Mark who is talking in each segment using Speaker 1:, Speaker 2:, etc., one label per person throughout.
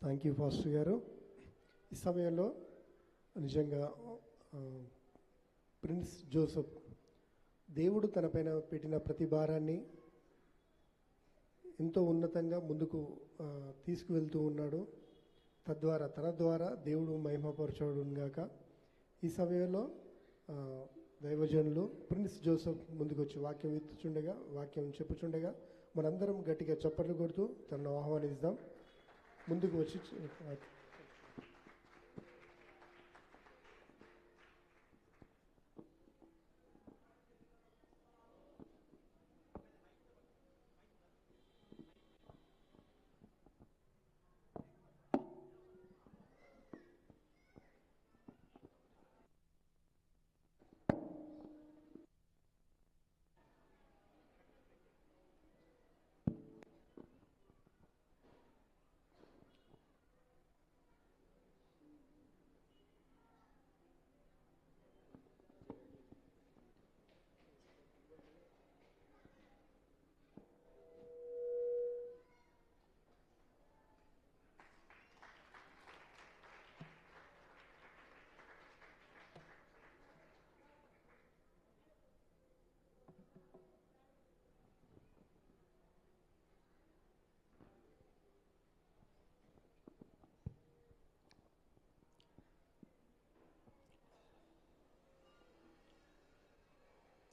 Speaker 1: Thank you pastor గారు. ఈ సమయంలో నిజంగా ప్రిన్స్ జోసెఫ్ దేవుడు తనపైన పెట్టిన ప్రతి భారాన్ని ఎంతో ఉన్నతంగా ముందుకు తీసుకువెళ్తూ ఉన్నాడు. తన ద్వారా దేవుడు మహిమపరచడుగాక. ఈ సమయంలో దైవజనులు ప్రిన్స్ జోసెఫ్ ముందుకు వచ్చి వాక్యం చెప్పుచుండగా మనందరం గట్టిగా చప్పట్లు కొడుతూ తనను ఆహ్వానిస్తాం. ముందుకు వచ్చి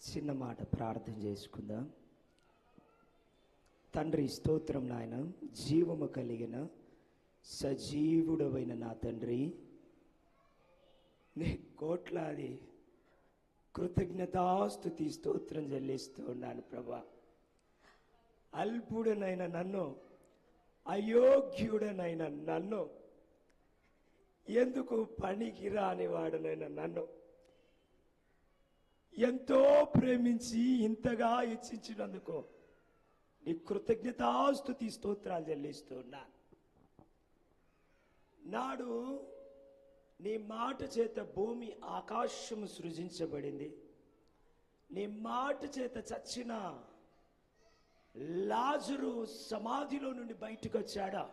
Speaker 2: చిన్న మాట ప్రార్థన చేసుకుందాం. తండ్రి స్తోత్రం నాయన, జీవము కలిగిన సజీవుడవైన నా తండ్రి, నీ కోట్లాది కృతజ్ఞతాస్తుతి స్తోత్రం చెల్లిస్తూ ఉన్నాను ప్రభా. అల్పుడనైన నన్ను, అయోగ్యుడనైన నన్ను, ఎందుకు పనికిరాని వాడనైన నన్ను ఎంతో ప్రేమించి ఇంతగా హెచ్చించినందుకు నీ కృతజ్ఞతాస్తుతి స్తోత్రాలు చెల్లిస్తున్నాను. నాడు నీ మాట చేత భూమి ఆకాశము సృజించబడింది. నీ మాట చేత చచ్చిన లాజరు సమాధిలో నుండి బయటకు వచ్చాడా?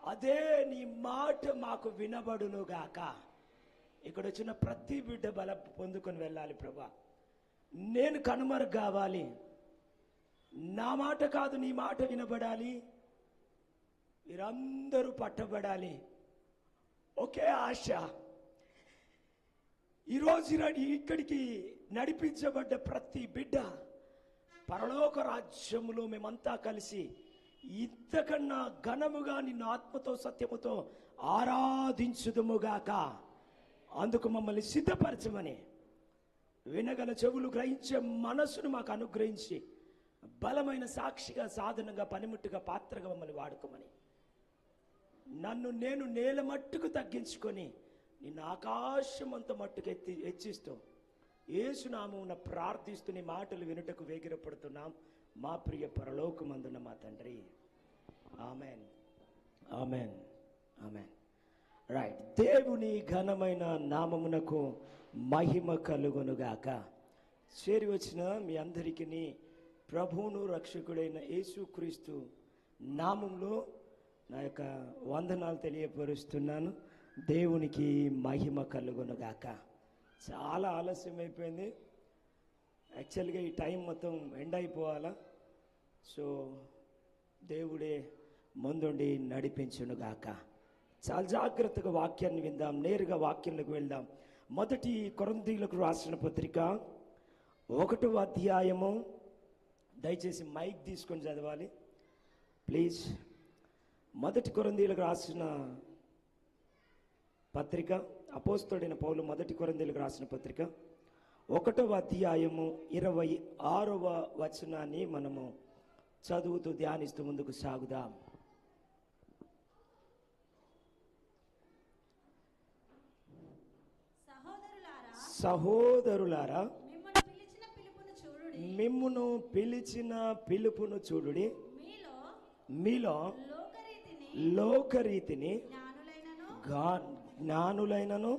Speaker 2: అదే నీ మాట మాకు వినబడును గాక. ఇక్కడ వచ్చిన ప్రతి బిడ్డ బల పొందుకొని వెళ్ళాలి ప్రభా. నేను కనుమరుగు కావాలి. నా మాట కాదు, నీ మాట వినబడాలి. మీరందరూ పట్టబడాలి. ఒకే ఆశ. ఈరోజు ఇక్కడికి నడిపించబడ్డ ప్రతి బిడ్డ పరలోక రాజ్యములో మేమంతా కలిసి ఇంతకన్నా ఘనముగా నిన్ను ఆత్మతో సత్యముతో ఆరాధించుదుముగాక. అందుకు మమ్మల్ని సిద్ధపరచమని, వినగల చెవులు గ్రహించే మనసును మాకు అనుగ్రహించి బలమైన సాక్షిగా, సాధనంగా, పనిముట్టుగా, పాత్రగా మమ్మల్ని వాడుకోమని, నన్ను నేను నేల మట్టుకు తగ్గించుకొని నిన్ను ఆకాశం అంత మట్టుకు హెచ్చిస్తూ యేసునామమున ప్రార్థిస్తూ నీ మాటలు వినుటకు వేగిరపడుతున్నాం మా ప్రియ పరలోకమందున మా తండ్రి. Amen, amen, amen. రైట్. దేవుని ఘనమైన నామమునకు మహిమ కలుగునుగాక. చేరి వచ్చిన మీ అందరికీ ప్రభువును రక్షకుడైన యేసుక్రీస్తు నామంలో నా యొక్క వందనాలు తెలియపరుస్తున్నాను. దేవునికి మహిమ కలుగునుగాక. చాలా ఆలస్యం అయిపోయింది. యాక్చువల్గా ఈ టైం మొత్తం ఎండ్ అయిపోవాలా. సో దేవుడే ముందుండి నడిపించునుగాక. చాలా జాగ్రత్తగా వాక్యాన్ని విందాం. నేరుగా వాక్యంలోకి వెళ్దాం. మొదటి కొరింథీయులకు రాసిన పత్రిక 1వ అధ్యాయము. దయచేసి మైక్ తీసుకొని చదవాలి ప్లీజ్. మొదటి కొరింథీయులకు రాసిన పత్రిక, అపోస్తలుడైన పౌలు మొదటి కొరింథీయులకు రాసిన పత్రిక 1వ అధ్యాయము 26వ వచనాన్ని మనము చదువుతూ ధ్యానిస్తూ ముందుకు సాగుదాం. సహోదరులారా, మిమ్మును పిలిచిన పిలుపును చూడుడి. మీలో లోకరీతిని జ్ఞానులైనను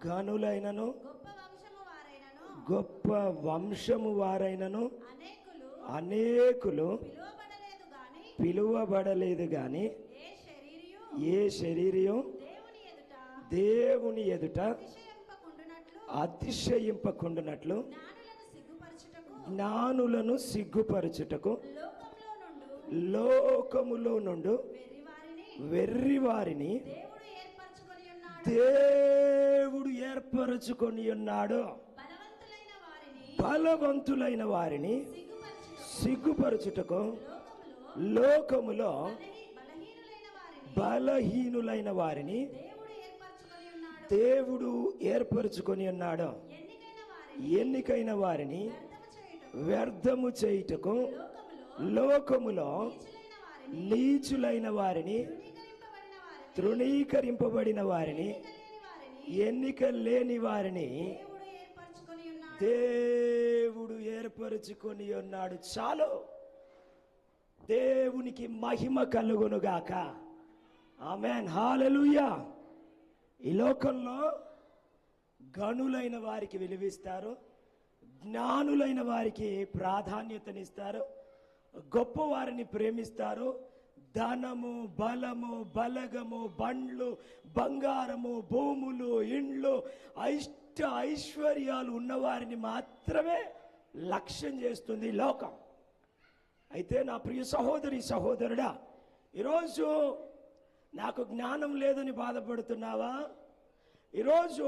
Speaker 2: ఘనులైనను గొప్ప వంశము వారైనను అనేకులు పిలువబడలేదు గాని ఏ శరీరం దేవుని ఎదుట అతిశయింపకుండునట్లు జ్ఞానులను సిగ్గుపరచుటకు లోకములో నుండి వెర్రివారిని దేవుడు ఏర్పరచుకొని ఉన్నాడు. బలవంతులైన వారిని సిగ్గుపరచుటకు లోకములో బలహీనులైన వారిని దేవుడు ఏర్పరచుకొని ఉన్నాడు. ఎన్నికైన వారిని వ్యర్థము చేయుటకు లోకములో నీచులైన వారిని, తృణీకరింపబడిన వారిని, ఎన్నిక లేని వారిని దేవుడు ఏర్పరచుకొని ఉన్నాడు. చాలు, దేవునికి మహిమ కలుగునుగాక. ఆమేన్, హల్లెలూయా. ఈ లోకంలో గనులైన వారికి విలువిస్తారు, జ్ఞానులైన వారికి ప్రాధాన్యతనిస్తారు, గొప్ప వారిని ప్రేమిస్తారు. ధనము, బలము, బలగము, బండ్లు, బంగారము, భూములు, ఇండ్లు, ఐశ్వర్యాలు ఉన్నవారిని మాత్రమే లక్ష్యం చేస్తుంది లోకం. అయితే నా ప్రియ సహోదరి సహోదరుడా, ఈరోజు నాకు జ్ఞానం లేదని బాధపడుతున్నావా? ఈరోజు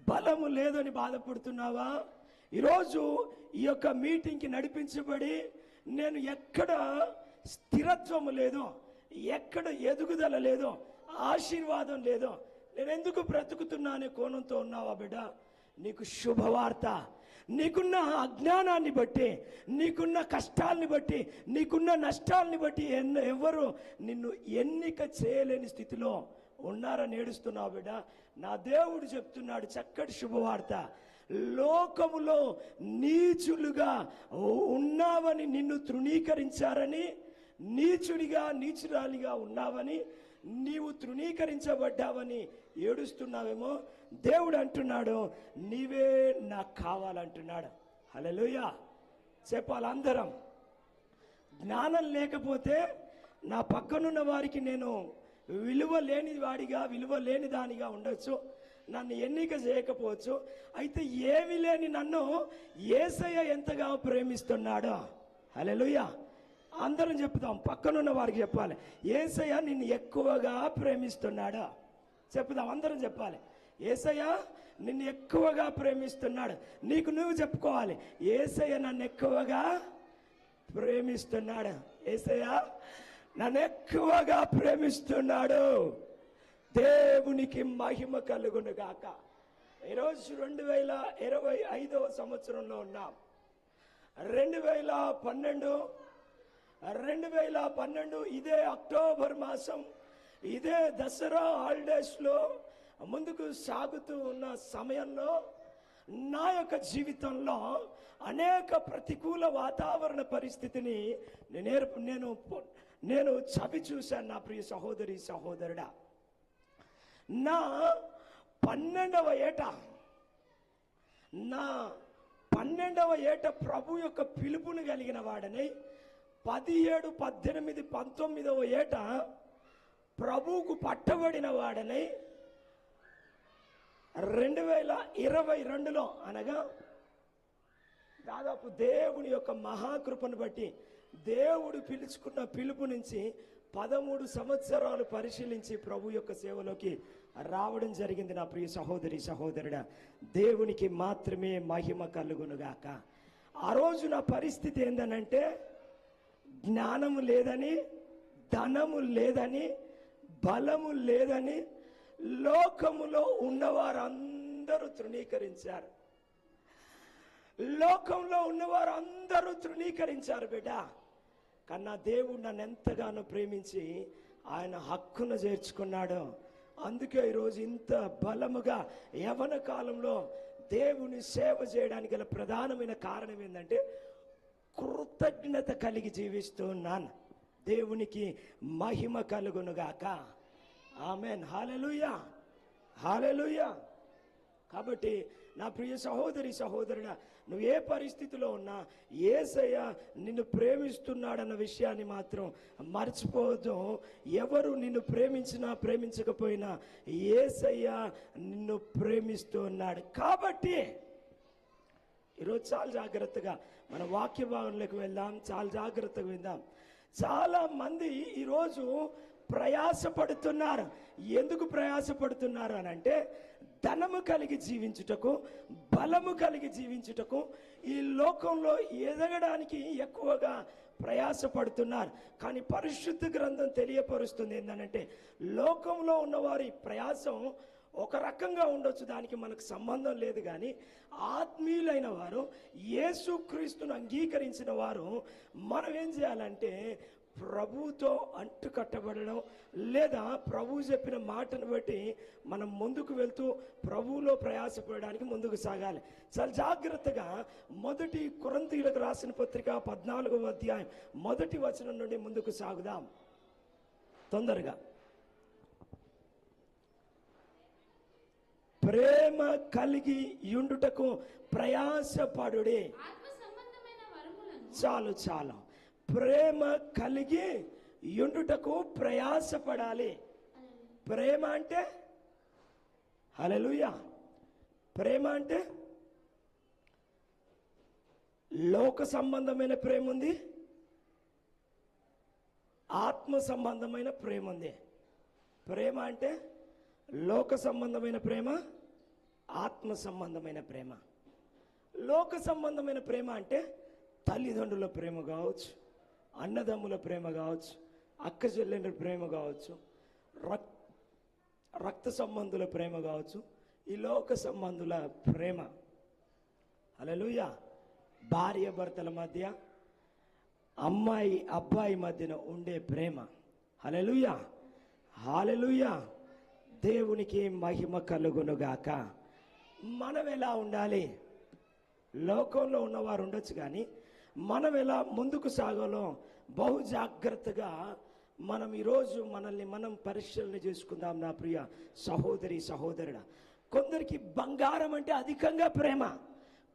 Speaker 2: బలము లేదని బాధపడుతున్నావా? ఈరోజు ఈ యొక్క మీటింగ్కి నడిపించబడి నేను ఎక్కడ స్థిరత్వము లేదో, ఎక్కడ ఎదుగుదల లేదో, ఆశీర్వాదం లేదో, నేను ఎందుకు బ్రతుకుతున్నానే కోణంతో ఉన్నావా బిడ్డ? నీకు శుభవార్త. నీకున్న అజ్ఞానాన్ని బట్టి, నీకున్న కష్టాల్ని బట్టి, నీకున్న నష్టాల్ని బట్టి ఎవరు నిన్ను ఎన్నిక చేయలేని స్థితిలో ఉన్నారని ఏడుస్తున్నావు బిడ్డ. నా దేవుడు చెప్తున్నాడు చక్కటి శుభవార్త. లోకములో నీచులుగా ఉన్నావని, నిన్ను తృణీకరించారని, నీచుడిగా నీచురాలిగా ఉన్నావని, నీవు తృణీకరించబడ్డావని ఏడుస్తున్నావేమో. దేవుడు అంటున్నాడు, నీవే నాకు కావాలంటున్నాడు. హల్లెలూయా చెప్పాలి అందరం. జ్ఞానం లేకపోతే నా పక్కనున్న వారికి నేను విలువ లేని వాడిగా, విలువ లేని దానిగా ఉండొచ్చు, నన్ను ఎన్నిక చేయకపోవచ్చు. అయితే ఏమి లేని నన్ను యేసయ్య ఎంతగా ప్రేమిస్తున్నాడో. హల్లెలూయా అందరం చెప్తాం, పక్కనున్న వారికి చెప్పాలి, యేసయ్య నిన్ను ఎక్కువగా ప్రేమిస్తున్నాడు. చెప్దాం, అందరం చెప్పాలి, యేసయ్య నిన్ను ఎక్కువగా ప్రేమిస్తున్నాడు. నీకు నువ్వు చెప్పుకోవాలి, యేసయ్య నన్ను ఎక్కువగా ప్రేమిస్తున్నాడు. యేసయ్య నన్ను ఎక్కువగా ప్రేమిస్తున్నాడు. దేవునికి మహిమ కలుగును గాక. ఈరోజు 2025వ సంవత్సరంలో ఉన్నాం. 2012 ఇదే అక్టోబర్ మాసం, ఇదే దసరా హాలిడేస్లో ముందుకు సాగుతూ ఉన్న సమయంలో నా యొక్క జీవితంలో అనేక ప్రతికూల వాతావరణ పరిస్థితిని నేను చవి చూశాను. నా ప్రియ సహోదరి సహోదరుడా, నా 12వ ఏట ప్రభు యొక్క పిలుపును కలిగిన వాడని, 17, 18, 19వ ఏట ప్రభువుకు పట్టబడిన వాడని, 2022లో అనగా దాదాపు దేవుని యొక్క మహాకృపను బట్టి దేవుడు పిలుచుకున్న పిలుపు నుంచి 13 సంవత్సరాలు పరిశీలించి ప్రభు యొక్క సేవలోకి రావడం జరిగింది. నా ప్రియ సహోదరి సహోదరుడా, దేవునికి మాత్రమే మహిమ కలుగునుగాక. ఆ రోజు నా పరిస్థితి ఏందనంటే, జ్ఞానము లేదని, ధనము లేదని, బలము లేదని లోకములో ఉన్నవారందరూ తృణీకరించారు. లోకంలో ఉన్నవారు అందరూ తృణీకరించారు బిడ్డ. కన్నా దేవుడు నన్ను ఎంతగానో ప్రేమించి ఆయన హక్కును చేర్చుకున్నాడు. అందుకే ఈరోజు ఇంత బలముగా యవన కాలంలో దేవుని సేవ చేయడానికి గల ప్రధానమైన కారణం ఏంటంటే, కృతజ్ఞత కలిగి జీవిస్తూ ఉన్నాను. దేవునికి మహిమ కలుగునుగాక. ఆమేన్, హల్లెలూయా, హల్లెలూయా. కాబట్టి నా ప్రియ సహోదరి సహోదరుడా, నువ్వు ఏ పరిస్థితిలో ఉన్నా యేసయ్య నిన్ను ప్రేమిస్తున్నాడన్న విషయాన్ని మాత్రం మర్చిపోవద్దు. ఎవరు నిన్ను ప్రేమించినా ప్రేమించకపోయినా యేసయ్య నిన్ను ప్రేమిస్తూ ఉన్నాడు. కాబట్టి ఈరోజు చాలా జాగ్రత్తగా మన వాక్య భాగంలోకి వెళ్దాం. చాలా జాగ్రత్తగా విందాం. చాలా మంది ఈరోజు ప్రయాసపడుతున్నారు. ఎందుకు ప్రయాసపడుతున్నారు అని అంటే, ధనము కలిగి జీవించుటకు, బలము కలిగి జీవించుటకు, ఈ లోకంలో ఎదగడానికి ఎక్కువగా ప్రయాసపడుతున్నారు. కానీ పరిశుద్ధ గ్రంథం తెలియపరుస్తుంది ఏంటంటే, లోకంలో ఉన్నవారి ప్రయాసం ఒక రకంగా ఉండొచ్చు, దానికి మనకు సంబంధం లేదు. కానీ ఆత్మీయులైన వారు, యేసుక్రీస్తును అంగీకరించిన వారు, మనం ఏం చేయాలంటే ప్రభువుతో అంటు కట్టబడడం, లేదా ప్రభువు చెప్పిన మాటను బట్టి మనం ముందుకు వెళ్తూ ప్రభువులో ప్రయాసపడడానికి ముందుకు సాగాలి. చాలా జాగ్రత్తగా మొదటి కొరింథీయులకు రాసిన పత్రిక 14వ అధ్యాయం 1వ వచనం నుండి ముందుకు సాగుదాం తొందరగా. ప్రేమ కలిగి యుండుటకు ప్రయాసపడుడి. చాలు ప్రేమ కలిగి యుండుటకు ప్రయాసపడాలి. ప్రేమ అంటే హల్లెలూయా. ప్రేమ అంటే లోక సంబంధమైన ప్రేమ ఉంది, ఆత్మ సంబంధమైన ప్రేమ ఉంది. ప్రేమ అంటే లోక సంబంధమైన ప్రేమ, ఆత్మ సంబంధమైన ప్రేమ. లోక సంబంధమైన ప్రేమ అంటే తల్లిదండ్రుల ప్రేమ కావచ్చు, అన్నదమ్ముల ప్రేమ కావచ్చు, అక్క చెల్లెండ్ర ప్రేమ కావచ్చు, రక్త సంబంధుల ప్రేమ కావచ్చు. ఈ లోక సంబంధుల ప్రేమ హల్లెలూయా. భార్య భర్తల మధ్య, అమ్మాయి అబ్బాయి మధ్యన ఉండే ప్రేమ హల్లెలూయా. హల్లెలూయా. దేవునికి మహిమ కలుగునుగాక. మనం ఎలా ఉండాలి? లోకంలో ఉన్నవారు ఉండొచ్చు, కానీ మనం ఎలా ముందుకు సాగాలో బహు జాగ్రత్తగా మనం ఈరోజు మనల్ని మనం పరిశీలన చేసుకుందాం. నా ప్రియ సహోదరి సహోదరుడా, కొందరికి బంగారం అంటే అధికంగా ప్రేమ,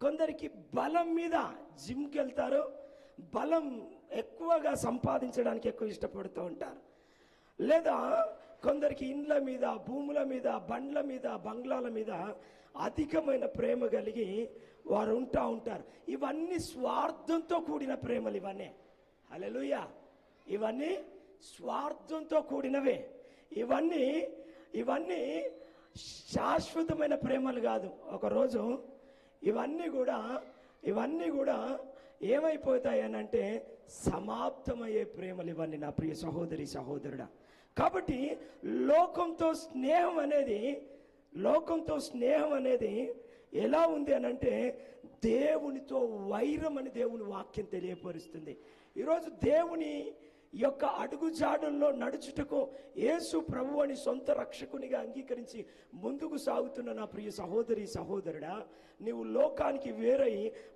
Speaker 2: కొందరికి బలం మీద జిమ్కి వెళ్తారు, బలం ఎక్కువగా సంపాదించడానికి ఎక్కువ ఇష్టపడుతూ ఉంటారు. లేదా కొందరికి ఇండ్ల మీద, భూముల మీద, బండ్ల మీద, బంగ్లాల మీద అధికమైన ప్రేమ కలిగి వారు ఉంటారు. ఇవన్నీ స్వార్థంతో కూడిన ప్రేమలు ఇవన్నీ. హల్లెలూయా. ఇవన్నీ స్వార్థంతో కూడినవే. ఇవన్నీ శాశ్వతమైన ప్రేమలు కాదు. ఒకరోజు ఇవన్నీ కూడా ఏమైపోతాయి అని అంటే సమాప్తమయ్యే ప్రేమలు ఇవన్నీ, నా ప్రియ సహోదరి సహోదరుడా. కాబట్టి లోకంతో స్నేహం అనేది ఎలా ఉంది అని అంటే దేవునితో వైరం అని దేవుని వాక్యం తెలియపరుస్తుంది. ఈరోజు దేవుని యొక్క అడుగుజాడల్లో నడుచుటకు యేసు ప్రభు అని సొంత రక్షకునిగా అంగీకరించి ముందుకు సాగుతున్న నా ప్రియ సహోదరి సహోదరుడా, నీవు లోకానికి వేరై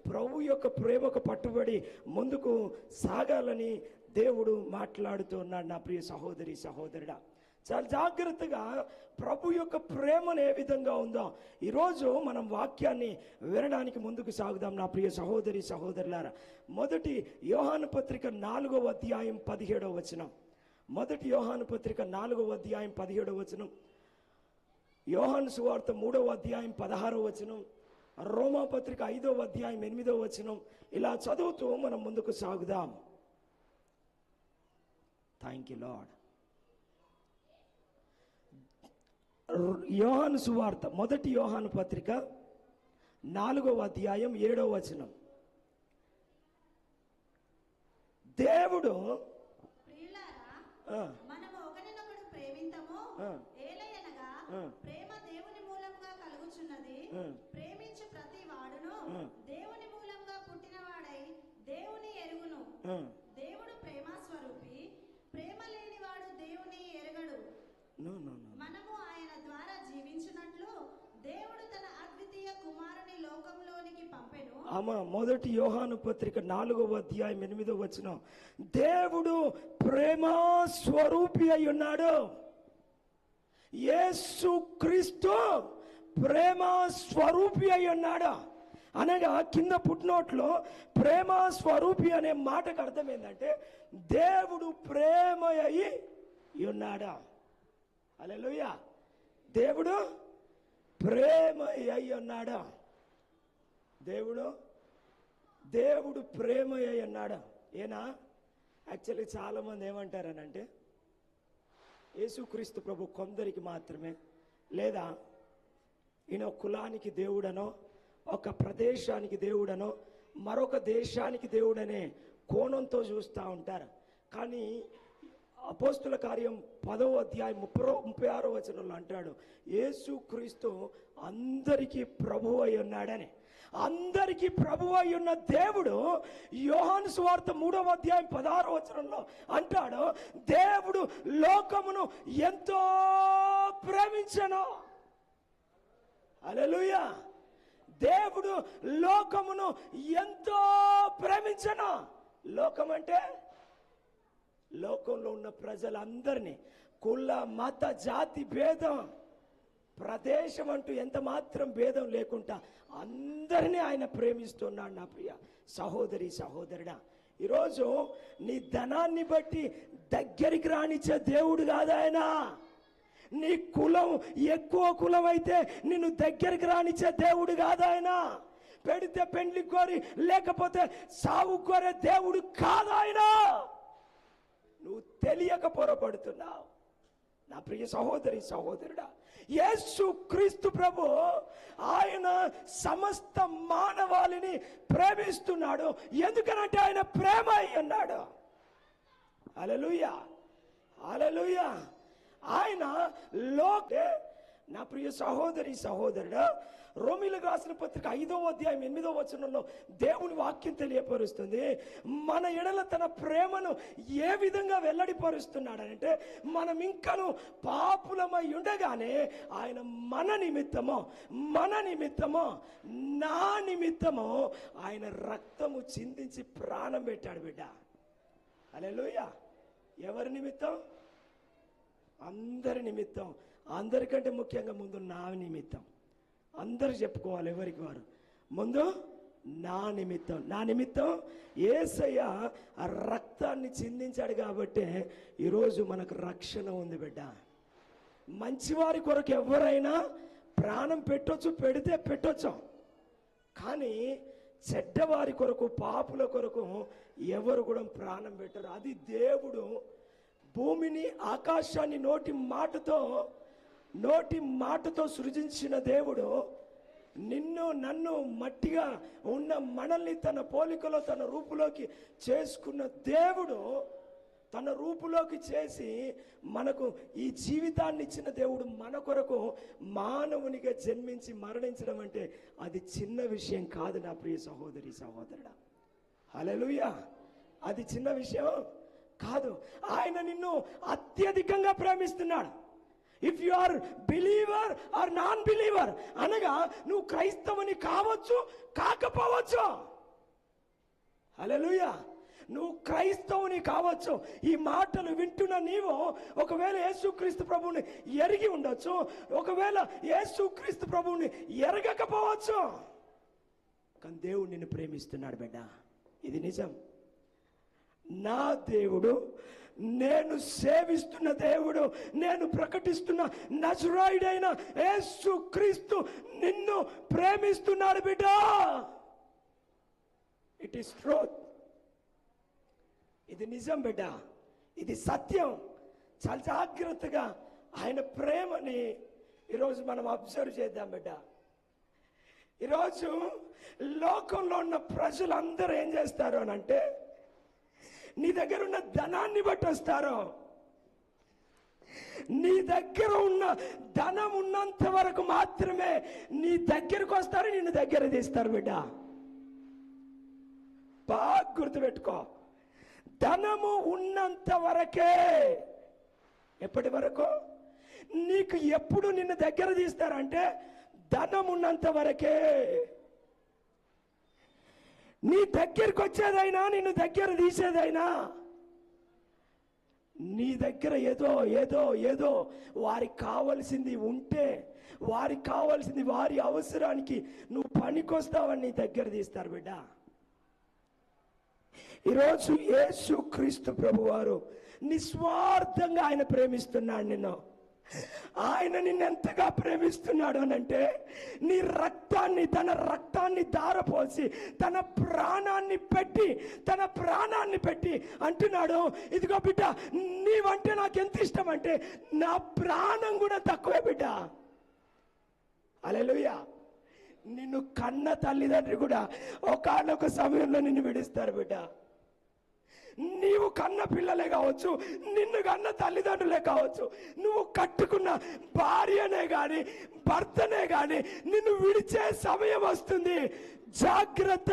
Speaker 2: ప్రభు యొక్క ప్రేమకు పట్టుబడి ముందుకు సాగాలని దేవుడు మాట్లాడుతూ ఉన్నాడు. నా ప్రియ సహోదరి సహోదరుడా, చాలా జాగ్రత్తగా ప్రభు యొక్క ప్రేమను ఏ విధంగా ఉందో ఈరోజు మనం వాక్యాన్ని వినడానికి ముందుకు సాగుదాం. నా ప్రియ సహోదరి సహోదరులారా, మొదటి యోహాను పత్రిక 4వ అధ్యాయం 17వ వచనం. మొదటి యోహాను పత్రిక 4వ అధ్యాయం 17వ వచనం, యోహాను సువార్త 3వ అధ్యాయం 16వ వచనం, రోమా పత్రిక 5వ అధ్యాయం 8వ వచనం. ఇలా చదువుతూ మనం ముందుకు సాగుదాం. Thank you lord. యోహాను సువార్త, మొదటి యోహాను పత్రిక 4వ అధ్యాయం 7వ వచనం. దేవుడు
Speaker 3: మనము ఒకరినొకడు ప్రేమింతము, ఏలయనగా ప్రేమ దేవుని మూలంగా కలుగుచున్నది. ప్రేమించు ప్రతి వాడును దేవుని మూలంగా పుట్టినవాడై దేవుని ఎరుగును. దేవుడు ప్రేమ స్వరూపి, ప్రేమ లేనివాడు దేవుని ఎరగడు. మనము ఆయన ద్వారా జీవించినట్లు దేవుడు తన అద్వితీయ కుమారుని లోకంలోనికి పంపెను.
Speaker 2: మొదటి యోహాను పత్రిక 4వ అధ్యాయం 8వ వచనం. దేవుడు ప్రేమ స్వరూపి అయి ఉన్నాడు. యేసు క్రీస్తు ప్రేమ స్వరూపి అయి ఉన్నాడు అనగా కింద పుట్టినోట్లో ప్రేమ స్వరూపి అనే మాటకు అర్థం ఏంటంటే దేవుడు ప్రేమ అయి ఉన్నాడా. హల్లెలూయా. దేవుడు ప్రేమ అయి ఉన్నాడా. దేవుడు ప్రేమ అయి ఉన్నాడా. ఏనా యాక్చువల్లీ చాలామంది ఏమంటారనంటే యేసుక్రీస్తు ప్రభు కొందరికి మాత్రమే, లేదా ఈయన కులానికి దేవుడనో, ఒక ప్రదేశానికి దేవుడనో, మరొక దేశానికి దేవుడనే కోణంతో చూస్తూ ఉంటారు. కానీ అపోస్తుల కార్యం 10వ అధ్యాయం 36వ వచనంలో అంటాడు యేసుక్రీస్తు అందరికీ ప్రభువు అయి ఉన్నాడని. అందరికీ ప్రభువు అయి ఉన్న దేవుడు యోహాను సువార్త 3వ అధ్యాయం 16వ వచనంలో అంటాడు దేవుడు లోకమును ఎంతో ప్రేమించెను. హల్లెలూయా. దేవుడు లోకమును ఎంతో ప్రేమించెను. లోకం అంటే లోకంలో ఉన్న ప్రజలందరినీ, కుల మత జాతి భేదం ప్రదేశం అంటూ ఎంత మాత్రం భేదం లేకుండా అందరినీ ఆయన ప్రేమిస్తున్నాడు. నా ప్రియ సహోదరి సహోదరుడా, ఈరోజు నీ ధనాన్ని బట్టి దగ్గరికి రానిచ్చే దేవుడు కాదు ఆయన. నీ కులం ఎక్కువ కులం అయితే నిన్ను దగ్గరికి రానిచ్చే దేవుడు కాదు ఆయన. పెడితే పెండ్లి కోరి లేకపోతే సావు కోరే దేవుడు కాదు ఆయన. నువ్వు తెలియక పొరపడుతున్నావు నా ప్రియ సహోదరి సహోదరుడా. యేసు క్రీస్తు ప్రభు ఆయన సమస్త మానవాళిని ప్రేమిస్తున్నాడు. ఎందుకనంటే ఆయన ప్రేమ అయి ఉన్నాడు. హల్లెలూయా, హల్లెలూయా. ఆయన నా ప్రియ సహోదరి సహోదరుడా, రోమీయులకు రాసిన పత్రిక 5వ అధ్యాయం 8వ వచనంలో దేవుని వాక్యం తెలియపరుస్తుంది మన ఎడల తన ప్రేమను ఏ విధంగా వెల్లడిపరుస్తున్నాడంటే మనం ఇంకను పాపులమై ఉండగానే ఆయన మన నిమిత్తము నా నిమిత్తము ఆయన రక్తము చిందించి ప్రాణం పెట్టాడు బిడ్డ. హల్లెలూయా. ఎవరి నిమిత్తం? అందరి నిమిత్తం. అందరికంటే ముఖ్యంగా ముందు నా నిమిత్తం. అందరు చెప్పుకోవాలి ఎవరికి వారు. ముందు నా నిమిత్తం యేసయ్య ఆ రక్తాన్ని చిందించాడు కాబట్టి ఈరోజు మనకు రక్షణ ఉంది బిడ్డ. మంచివారి కొరకు ఎవరైనా ప్రాణం పెట్టొచ్చు, పెడితే పెట్టొచ్చు. కానీ చెడ్డవారి కొరకు, పాపుల కొరకు ఎవరు కూడా ప్రాణం పెట్టరు. అది దేవుడు భూమిని ఆకాశాన్ని నోటి మాటతో సృజించిన దేవుడు నిన్ను నన్ను మట్టిగా ఉన్న మనల్ని తన పోలికలో తన రూపులోకి చేసుకున్న దేవుడు తన రూపులోకి చేసి మనకు ఈ జీవితాన్ని ఇచ్చిన దేవుడు మన కొరకు మానవునిగా జన్మించి మరణించడం అంటే అది చిన్న విషయం కాదు నా ప్రియ సహోదరి సహోదరుడా. హల్లెలూయా. అది చిన్న విషయం కాదు. ఆయన నిన్ను అత్యధికంగా ప్రేమిస్తున్నాడు. If you are believer or non believer అనగా నువ్వు క్రైస్తవుని కావచ్చు, కాకపోవచ్చు. హల్లెలూయా. నువ్వు క్రైస్తవుని కావచ్చు. ఈ మాటలు వింటున్న నీవు ఒకవేళ యేసుక్రీస్తు ప్రభువుని ఎరిగి ఉండొచ్చు, ఒకవేళ యేసుక్రీస్తు ప్రభువుని ఎరగకపోవచ్చు. కానీ దేవుడు నిన్ను ప్రేమిస్తున్నాడు బిడ్డ. ఇది నిజం. నా దేవుడు, నేను సేవిస్తున్న దేవుడు, నేను ప్రకటిస్తున్న నజరేయుడైన యేసుక్రీస్తు నిన్ను ప్రేమిస్తున్నాడు బిడ్డ. It is truth. ఇది నిజం బిడ్డ, ఇది సత్యం. చాలా జాగ్రత్తగా ఆయన ప్రేమని ఈరోజు మనం అబ్జర్వ్ చేద్దాం బిడ్డ. ఈరోజు లోకంలో ఉన్న ప్రజలందరూ ఏం చేస్తారు అని అంటే నీ దగ్గర ఉన్న ధనాన్ని బట్టి వస్తారు. నీ దగ్గర ఉన్న ధనం ఉన్నంత వరకు మాత్రమే నీ దగ్గరకు వస్తారు, నిన్ను దగ్గర తీస్తారు బిడ్డ. బాగా గుర్తుపెట్టుకో. ధనము ఉన్నంత వరకే. ఎప్పటి వరకు? నీకు ఎప్పుడు నిన్ను దగ్గర తీస్తారంటే ధనం ఉన్నంత వరకే. నీ దగ్గరికి వచ్చేదైనా, నిన్ను దగ్గర తీసేదైనా నీ దగ్గర ఏదో ఏదో ఏదో వారికి కావలసింది ఉంటే, వారికి కావాల్సింది వారి అవసరానికి నువ్వు పనికొస్తావని నీ దగ్గర తీస్తారు బిడ్డ. ఈరోజు యేసు క్రీస్తు ప్రభువారు నిస్వార్థంగా ఆయన ప్రేమిస్తున్నాడు నిన్ను. ఆయన నిన్నెంతగా ప్రేమిస్తున్నాడు అనంటే, నీ రక్తాన్ని, తన రక్తాన్ని ధారపోసి తన ప్రాణాన్ని పెట్టి అంటున్నాడు, ఇదిగో బిడ్డ, నీవంటే నాకు ఎంత ఇష్టం అంటే నా ప్రాణం కూడా తక్కువే బిడ్డ. హల్లెలూయా. నిన్ను కన్న తల్లిదండ్రి కూడా ఒకానొక సమయంలో నిన్ను విడిస్తారు బిడ్డ. నీవు కన్న పిల్లలే కావచ్చు, నిన్ను కన్న తల్లిదండ్రులే కావచ్చు, నువ్వు కట్టుకున్న భార్యనే గాని భర్తనే గాని నిన్ను విడిచే సమయం వస్తుంది. జాగ్రత్త.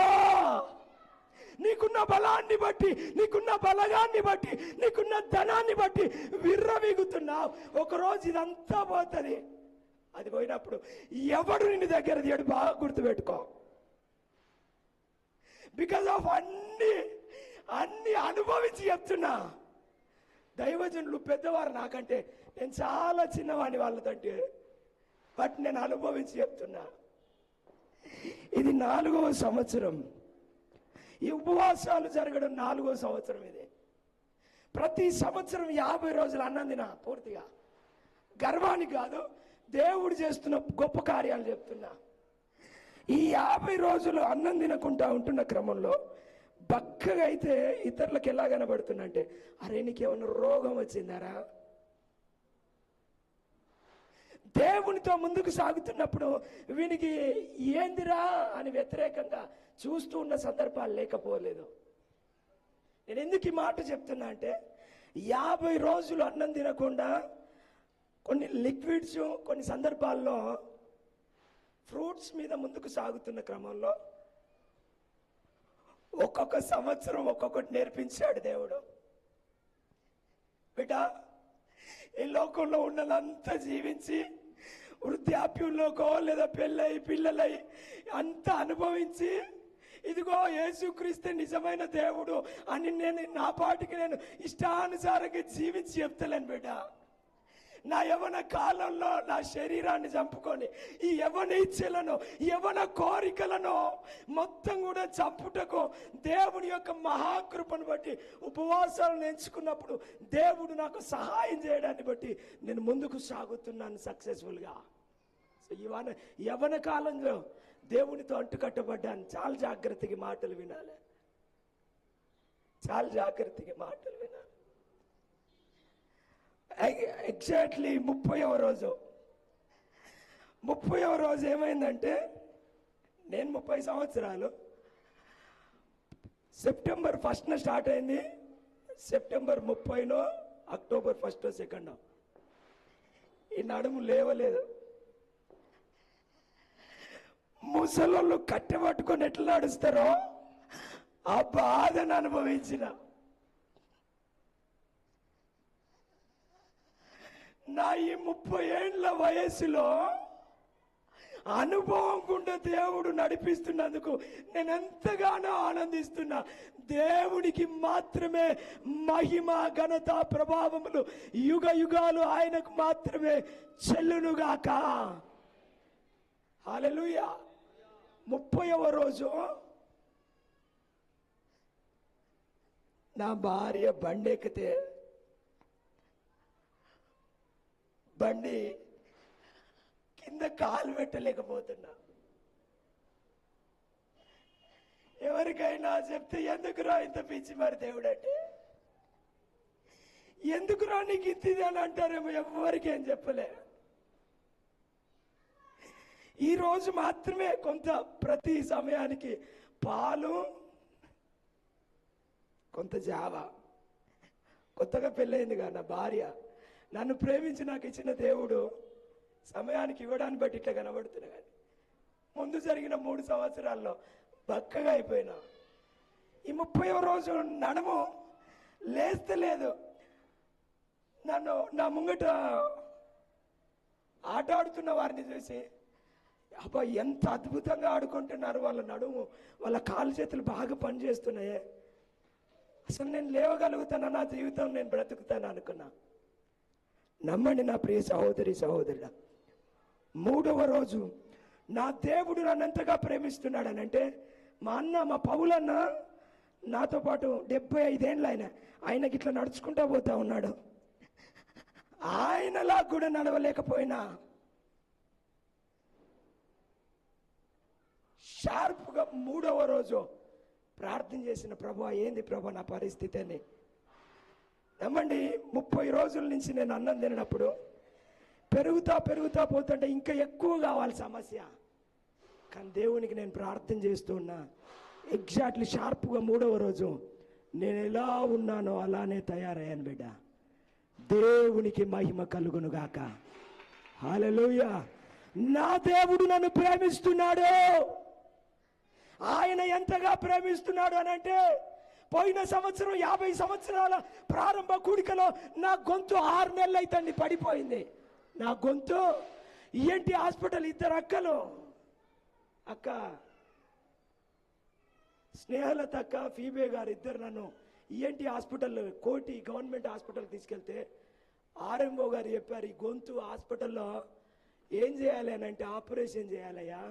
Speaker 2: నీకున్న బలాన్ని బట్టి, నీకున్న బలగాన్ని బట్టి, నీకున్న ధనాన్ని బట్టి విర్రవీగుతున్నావు. ఒకరోజు ఇదంతా పోతుంది. అది పోయినప్పుడు ఎవడు నిన్ను దగ్గర తీయడు. బాగా గుర్తుపెట్టుకో. బికాజ్ ఆఫ్ అన్ని అనుభవించి చెప్తున్నా. దైవజనులు పెద్దవారు నాకంటే, నేను చాలా చిన్నవాడిని వాళ్ళకంటే, బట్ నేను అనుభవించి చెప్తున్నా. ఇది 4వ సంవత్సరం. ఈ ఉపవాసాలు జరగడం 4వ సంవత్సరం. ఇది ప్రతి సంవత్సరం 50 రోజులు అన్నం తిన పూర్తిగా. గర్వానికి కాదు, దేవుడు చేస్తున్న గొప్ప కార్యాలు చెప్తున్నా. ఈ 50 రోజులు అన్నం తినకుండా ఉంటున్న క్రమంలో బక్కగా అయితే ఇతరులకు ఎలా కనబడుతున్నా అంటే, అరే నీకేమన్నా రోగం వచ్చిందారా? దేవునితో ముందుకు సాగుతున్నప్పుడు వీనికి ఏందిరా అని వ్యతిరేకంగా చూస్తూ ఉన్న సందర్భాలు లేకపోలేదు. నేను ఎందుకు ఈ మాట చెప్తున్నా అంటే, 50 రోజులు అన్నం తినకుండా కొన్ని లిక్విడ్స్, కొన్ని సందర్భాల్లో ఫ్రూట్స్ మీద ముందుకు సాగుతున్న క్రమంలో ఒక్కొక్క సంవత్సరం ఒక్కొక్కటి నేర్పించాడు దేవుడు. బిడ్డ, ఈ లోకంలో ఉన్నదంతా జీవించి వృద్ధాప్యంలోకో లేదా పెళ్ళై పిల్లలై అంతా అనుభవించి, ఇదిగో యేసుక్రీస్తు నిజమైన దేవుడు అని నేను నా పాటికి నేను ఇష్టానుసారంగా జీవించి చెప్తలేను బిడ్డ. నా యవ్వన కాలంలో నా శరీరాన్ని చంపుకొని ఈ యవ్వన ఇచ్ఛలను, యవ్వన కోరికలను మొత్తం కూడా చంపుటకు దేవుని యొక్క మహాకృపను బట్టి ఉపవాసాలను ఎంచుకున్నప్పుడు దేవుడు నాకు సహాయం చేయడాన్ని బట్టి నేను ముందుకు సాగుతున్నాను సక్సెస్ఫుల్గా. సో యవ్వన కాలంలో దేవునితో అంటుకట్టబడ్డాను. చాలా జాగ్రత్తగా మాటలు వినాలి. చాలా జాగ్రత్తగా మాటలు వినాలి. ఎగ్జాక్ట్లీ 30వ రోజు ఏమైందంటే, నేను 30 సంవత్సరాలు, సెప్టెంబర్ 1న స్టార్ట్ అయింది. సెప్టెంబర్ 30నో అక్టోబర్ 1 2 ఈ నడుము లేవలేదు. ముసలోళ్ళు కట్టెపట్టుకొని ఎట్లా నడుస్తారో ఆ బాధను అనుభవించిన. నా ఈ 30 ఏళ్ల వయసులో అనుభవం గుండా దేవుడు నడిపిస్తున్నందుకు నేను ఎంతగానో ఆనందిస్తున్నా. దేవుడికి మాత్రమే మహిమ, ఘనత, ప్రభావములు యుగ యుగాలు ఆయనకు మాత్రమే చెల్లునుగాక. హల్లెలూయా. 30వ రోజు నా భార్య బండి ఎక్కితే బండి కింద కాలు పెట్టలేకపోతున్నా. ఎవరికైనా చెప్తే ఎందుకురా ఇంత పిచ్చి మరి దేవుడు అంటే, ఎందుకురా నీకు ఇంతిది అని అంటారేమో. ఎవరికేం చెప్పలే. ఈ రోజు మాత్రమే కొంత ప్రతి సమయానికి పాలు, కొంత జావా. కొత్తగా పెళ్ళయింది కదా నా భార్య. నన్ను ప్రేమించి నాకు ఇచ్చిన దేవుడు సమయానికి ఇవ్వడాన్ని బట్టి ఇట్లా కనబడుతున్నా. కానీ ముందు జరిగిన 3 సంవత్సరాల్లో బక్కగా అయిపోయినా. ఈ 30వ రోజు నడుము లేస్తలేదు. నన్ను నా ముంగట ఆట ఆడుతున్న వారిని చూసి, అబ్బా ఎంత అద్భుతంగా ఆడుకుంటున్నారు, వాళ్ళ నడుము, వాళ్ళ కాలు చేతులు బాగా పనిచేస్తున్నాయే, అసలు నేను లేవగలుగుతానా, నా జీవితం నేను బ్రతుకుతాను అనుకున్నా. నమ్మండి నా ప్రియ సహోదరి సహోదరుల, 3వ రోజు నా దేవుడు నన్ను ఎంతగా ప్రేమిస్తున్నాడనంటే, మా అన్న, మా పౌలన్న నాతో పాటు 75 ఏళ్ళు ఆయనకి ఇట్లా నడుచుకుంటూ పోతా ఉన్నాడు. ఆయనలా కూడా నడవలేకపోయినా షార్ప్గా 3వ రోజు ప్రార్థన చేసిన, ప్రభువా ఏంది ప్రభు నా పరిస్థితి అని. నమ్మండి 30 రోజుల నుంచి నేను అన్నం తినప్పుడు పెరుగుతా పోతుంటే ఇంకా ఎక్కువ కావాలి సమస్య. కానీ దేవునికి నేను ప్రార్థన చేస్తూ ఉన్నా. ఎగ్జాక్ట్లీ షార్ప్గా 3వ రోజు నేను ఎలా ఉన్నానో అలానే తయారయ్యాను బిడ్డ. దేవునికి మహిమ కలుగును గాక. హల్లెలూయా. నా దేవుడు నన్ను ప్రేమిస్తున్నాడు. ఆయన ఎంతగా ప్రేమిస్తున్నాడు అనంటే, పోయిన సంవత్సరం 50 సంవత్సరాల ప్రారంభ కూడికలో నా గొంతు 6 నెలలు అయితండి పడిపోయింది. నా గొంతు ఈఎన్టీ హాస్పిటల్, 2 అక్కలు, అక్క స్నేహలత అక్క, ఫీబే గారు ఇద్దరు నన్ను ఈఎన్టీ హాస్పిటల్, కోటి గవర్నమెంట్ హాస్పిటల్ తీసుకెళ్తే ఆర్ఎంఓ గారు చెప్పారు, ఈ గొంతు హాస్పిటల్లో ఏం చేయాలి అని అంటే, ఆపరేషన్ చేయాలయ్యా,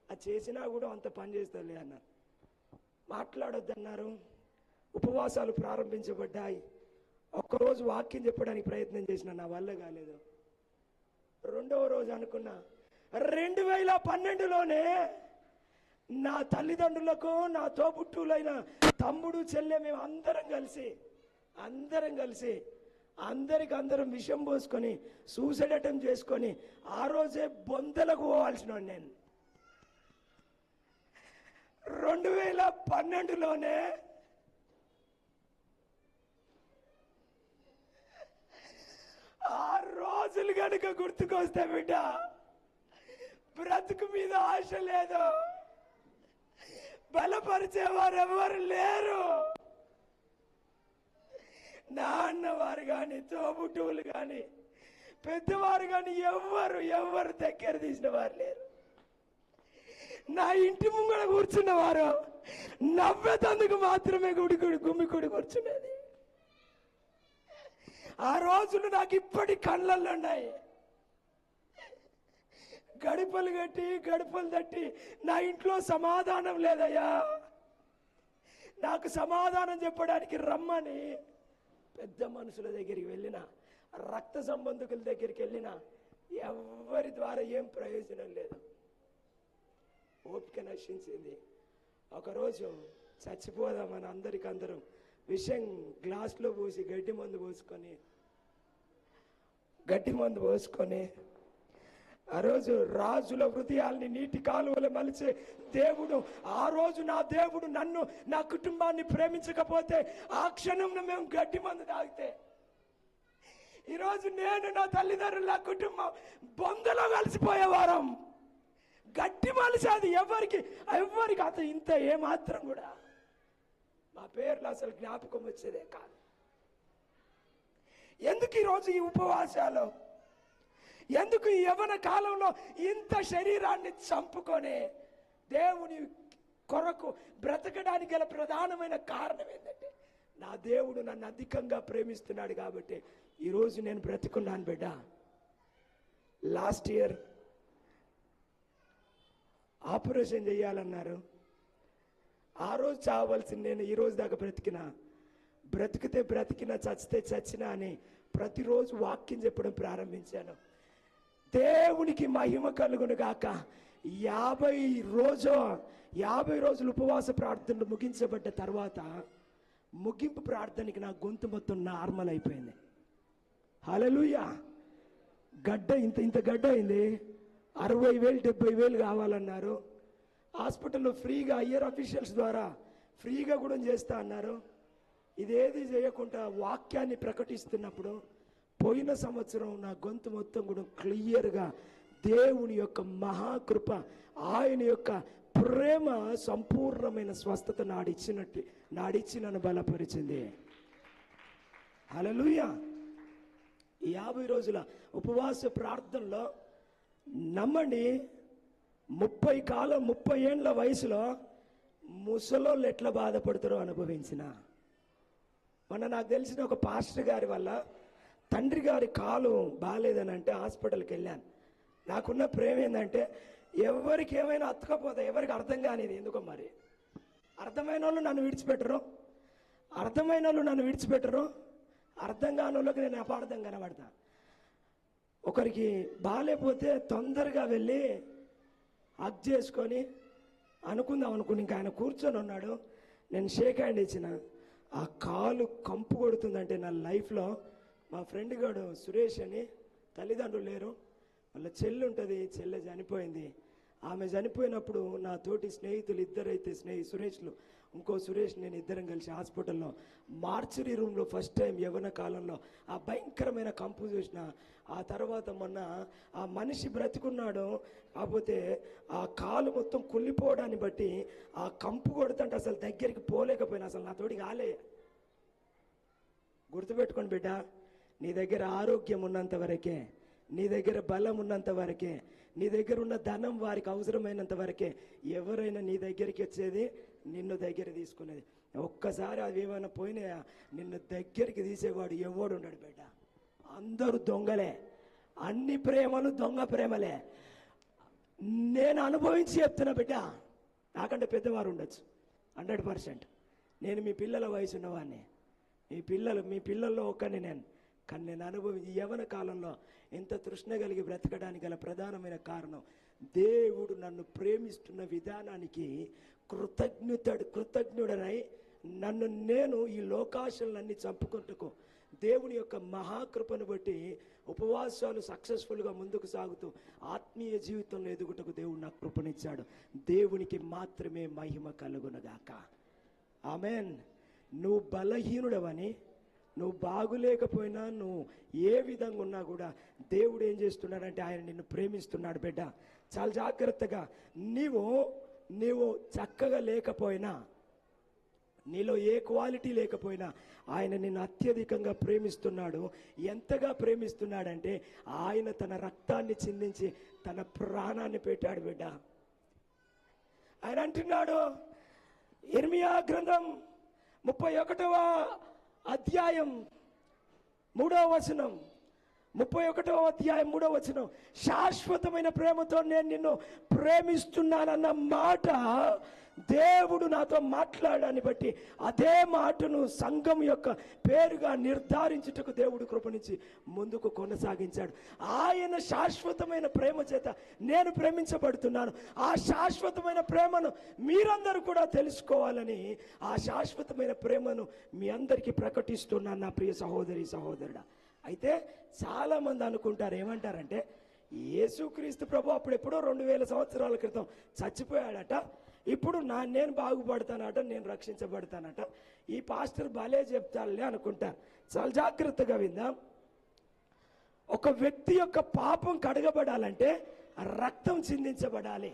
Speaker 2: అది చేసినా కూడా అంత పని చేస్తుంది అన్నారు. మాట్లాడొద్దన్నారు. ఉపవాసాలు ప్రారంభించబడ్డాయి. ఒక్కరోజు వాక్యం చెప్పడానికి ప్రయత్నం చేసిన, నా వల్ల కాలేదు. 2వ రోజు అనుకున్నా, 2012లోనే నా తల్లిదండ్రులకు, నా తోబుట్టులైన తమ్ముడు, చెల్లె, మేము అందరం కలిసి అందరం విషం పోసుకొని సూసైడ్ అటెంప్ట్ చేసుకొని ఆ రోజే బొందలకు పోవాల్సిన నేను. 2012లోనే ఆ రోజులు కనుక గుర్తుకొస్తే బిడ్డ, బ్రతుకు మీద ఆశ లేదు, బలపరిచేవారు ఎవరు లేరు. నాన్నవారు కానీ, తోబుట్టువులు కానీ, పెద్దవారు కానీ ఎవరు దగ్గర తీసిన వారు లేరు. నా ఇంటి ముంగడ కూర్చున్నవారు నవ్వేతందుకు మాత్రమే గుమ్మికుడి కూర్చున్నది. ఆ రోజులు నాకు ఇప్పటి కళ్ళల్లో ఉన్నాయి. గడపలు తట్టి నా ఇంట్లో సమాధానం లేదయ్యా, నాకు సమాధానం చెప్పడానికి రమ్మని పెద్ద మనుషుల దగ్గరికి వెళ్ళిన, రక్త సంబంధికుల దగ్గరికి వెళ్ళిన, ఎవరి ద్వారా ఏం ప్రయోజనం లేదు. ఓపిక నశించింది. ఒకరోజు చచ్చిపోదామని అందరం విషయం గ్లాసులో పోసి గడ్డి మందు పోసుకొని ఆ రోజు రాజుల హృదయాల్ని నీటి కాలువలు మలిచే దేవుడు, ఆ రోజు నా దేవుడు నన్ను, నా కుటుంబాన్ని ప్రేమించకపోతే ఆ క్షణంలో మేము గడ్డి మందు తాగితే, ఈరోజు నేను, నా తల్లిదండ్రులు, నా కుటుంబం బొందలో కలిసిపోయేవారం. గడ్డి మలిసేది ఎవరికి అంత ఇంత ఏమాత్రం కూడా మా పేర్లు అసలు జ్ఞాపకం వచ్చేదే కాదు. ఎందుకు ఈరోజు ఈ ఉపవాసాలు, ఎందుకు ఈ యవ్వన కాలంలో ఇంత శరీరాన్ని చంపుకొని దేవుని కొరకు బ్రతకడానికి గల ప్రధానమైన కారణం ఏంటంటే, నా దేవుడు నన్ను అధికంగా ప్రేమిస్తున్నాడు కాబట్టి ఈరోజు నేను బ్రతుకున్నాను బిడ్డ. లాస్ట్ ఇయర్ ఆపరేషన్ చేయాలన్నారు. ఆ రోజు చావలసింది నేను, ఈ రోజు దాకా బ్రతికితే బ్రతికినా, చచ్చితే చచ్చినా అని ప్రతిరోజు వాక్యం చెప్పడం ప్రారంభించాను. దేవునికి మహిమ కలుగును గాక. 50 రోజులు ఉపవాస ప్రార్థనలు ముగించబడ్డ తర్వాత ముగింపు ప్రార్థనకి నా గొంతు మొత్తం నార్మల్ అయిపోయింది. హల్లెలూయా. గడ్డ ఇంత గడ్డ అయింది. 60,000 70,000 కావాలన్నారు. హాస్పిటల్లో ఫ్రీగా ఐఆర్ అఫీషియల్స్ ద్వారా ఫ్రీగా కూడా చేస్తా అన్నారు. ఇదేది చేయకుండా వాక్యాన్ని ప్రకటిస్తున్నప్పుడు పోయిన సంవత్సరం నా గొంతు మొత్తం కూడా క్లియర్గా దేవుని యొక్క మహాకృప, ఆయన యొక్క ప్రేమ సంపూర్ణమైన స్వస్థత నాడిచ్చి నన్ను బలపరిచింది. హల్లెలూయా. ఈ 50 రోజుల ఉపవాస ప్రార్థనలో నమ్మండి, 30 ఏళ్ల వయసులో ముసలోళ్ళు ఎట్లా బాధపడతారో అనుభవించిన. మొన్న నాకు తెలిసిన ఒక పాస్టర్ గారి వల్ల తండ్రి గారి కాలు బాగాలేదని అంటే హాస్పిటల్కి వెళ్ళాను. నాకున్న ప్రేమ ఏంటంటే ఎవరికి ఏమైనా అతకపోతే ఎవరికి అర్థం కానిది ఎందుకో మరి. అర్థమైన వాళ్ళు నన్ను విడిచిపెట్టరు, అర్థం కాని వాళ్ళకి నేను అపార్థం కనబడతా. ఒకరికి బాగాలేకపోతే తొందరగా వెళ్ళి హగ్ చేసుకొని అనుకుని ఇంకా ఆయన కూర్చొని ఉన్నాడు. నేను షేక్ హ్యాండ్ ఇచ్చిన. ఆ కాలు కంపు కొడుతుందంటే నా లైఫ్లో మా ఫ్రెండ్ గాడు సురేష్ అని, తల్లిదండ్రులు లేరు, వాళ్ళ చెల్లి ఉంటుంది, చెల్లె చనిపోయింది. ఆమె చనిపోయినప్పుడు నా తోటి స్నేహితులు ఇద్దరైతే సురేష్లు, ఇంకో సురేష్, నేను ఇద్దరం కలిసి హాస్పిటల్లో మార్చరీ రూమ్లో ఫస్ట్ టైం యవ్వన కాలంలో ఆ భయంకరమైన కంపు చూసిన. ఆ తర్వాత మొన్న ఆ మనిషి బ్రతికున్నాడు, కాకపోతే ఆ కాలు మొత్తం కుళ్ళిపోవడాన్ని బట్టి ఆ కంపు కొడుతుంటే అసలు దగ్గరికి పోలేకపోయినా, అసలు నా తోటి కాలే. గుర్తుపెట్టుకోండి బిడ్డ, నీ దగ్గర ఆరోగ్యం ఉన్నంత వరకే, నీ దగ్గర బలం ఉన్నంత వరకే, నీ దగ్గర ఉన్న ధనం వారికి అవసరమైనంత వరకే ఎవరైనా నీ దగ్గరికి వచ్చేది, నిన్ను దగ్గర తీసుకునేది. ఒక్కసారి అవి ఏమైనా పోయినాయా నిన్ను దగ్గరికి తీసేవాడు ఎవడు ఉండడు బిడ్డ. అందరూ దొంగలే, అన్ని ప్రేమలు దొంగ ప్రేమలే. నేను అనుభవించి చెప్తున్నా బిడ్డ, నాకంటే పెద్దవారు ఉండొచ్చు 100%. నేను మీ పిల్లల వయసు ఉన్నవాడిని, మీ పిల్లల్లో ఒక్కడిని నేను. కానీ నేను అనుభవించి యవ్వన కాలంలో ఎంత తృష్ణ కలిగి బ్రతకడానికి గల ప్రధానమైన కారణం దేవుడు నన్ను ప్రేమిస్తున్న విధానానికి కృతజ్ఞుడనై నేను ఈ లోకాశలన్నీ చంపుకుంటూ దేవుని యొక్క మహాకృపను బట్టి ఉపవాసాలు సక్సెస్ఫుల్గా ముందుకు సాగుతూ ఆత్మీయ జీవితంలో ఎదుగుటకు దేవుడు నాకు కృపనిచ్చాడు. దేవునికి మాత్రమే మహిమ కలుగునగాక. ఆమెన్. నువ్వు బలహీనుడవని, నువ్వు బాగులేకపోయినా, నువ్వు ఏ విధంగా ఉన్నా కూడా దేవుడు ఏం చేస్తున్నాడంటే ఆయన నిన్ను ప్రేమిస్తున్నాడు బిడ్డ. చాలా జాగ్రత్తగా, నీవు చక్కగా లేకపోయినా, నీలో ఏ క్వాలిటీ లేకపోయినా ఆయన నిన్ను అత్యధికంగా ప్రేమిస్తున్నాడు. ఎంతగా ప్రేమిస్తున్నాడంటే ఆయన తన రక్తాన్ని చిందించి తన ప్రాణాన్ని పెట్టాడు బిడ్డ. ఆయన అంటున్నాడు, ఇర్మియా గ్రంథం 31వ అధ్యాయం 3వ వచనం, 31వ అధ్యాయం 3వ వచనం, శాశ్వతమైన ప్రేమతో నేను నిన్ను ప్రేమిస్తున్నానన్న మాట దేవుడు నాతో మాట్లాడాన్ని బట్టి అదే మాటను సంఘం యొక్క పేరుగా నిర్ధారించుటకు దేవుడు కృపనిచ్చి ముందుకు కొనసాగించాడు. ఆయన శాశ్వతమైన ప్రేమ చేత నేను ప్రేమించబడుతున్నాను. ఆ శాశ్వతమైన ప్రేమను మీరందరూ కూడా తెలుసుకోవాలని ఆ శాశ్వతమైన ప్రేమను మీ అందరికీ ప్రకటిస్తున్నాను నా ప్రియ సహోదరి సహోదరుడా. అయితే చాలామంది అనుకుంటారు, ఏమంటారంటే యేసుక్రీస్తు ప్రభు అప్పుడెప్పుడో 2000 సంవత్సరాల క్రితం చచ్చిపోయాడట, ఇప్పుడు నేను బాగుపడతానట, నేను రక్షించబడతానట, ఈ పాస్టర్ భలే చెప్తానులే అనుకుంటాను. చాలా జాగ్రత్తగా విందాం. ఒక వ్యక్తి యొక్క పాపం కడగబడాలంటే రక్తం చిందించబడాలి.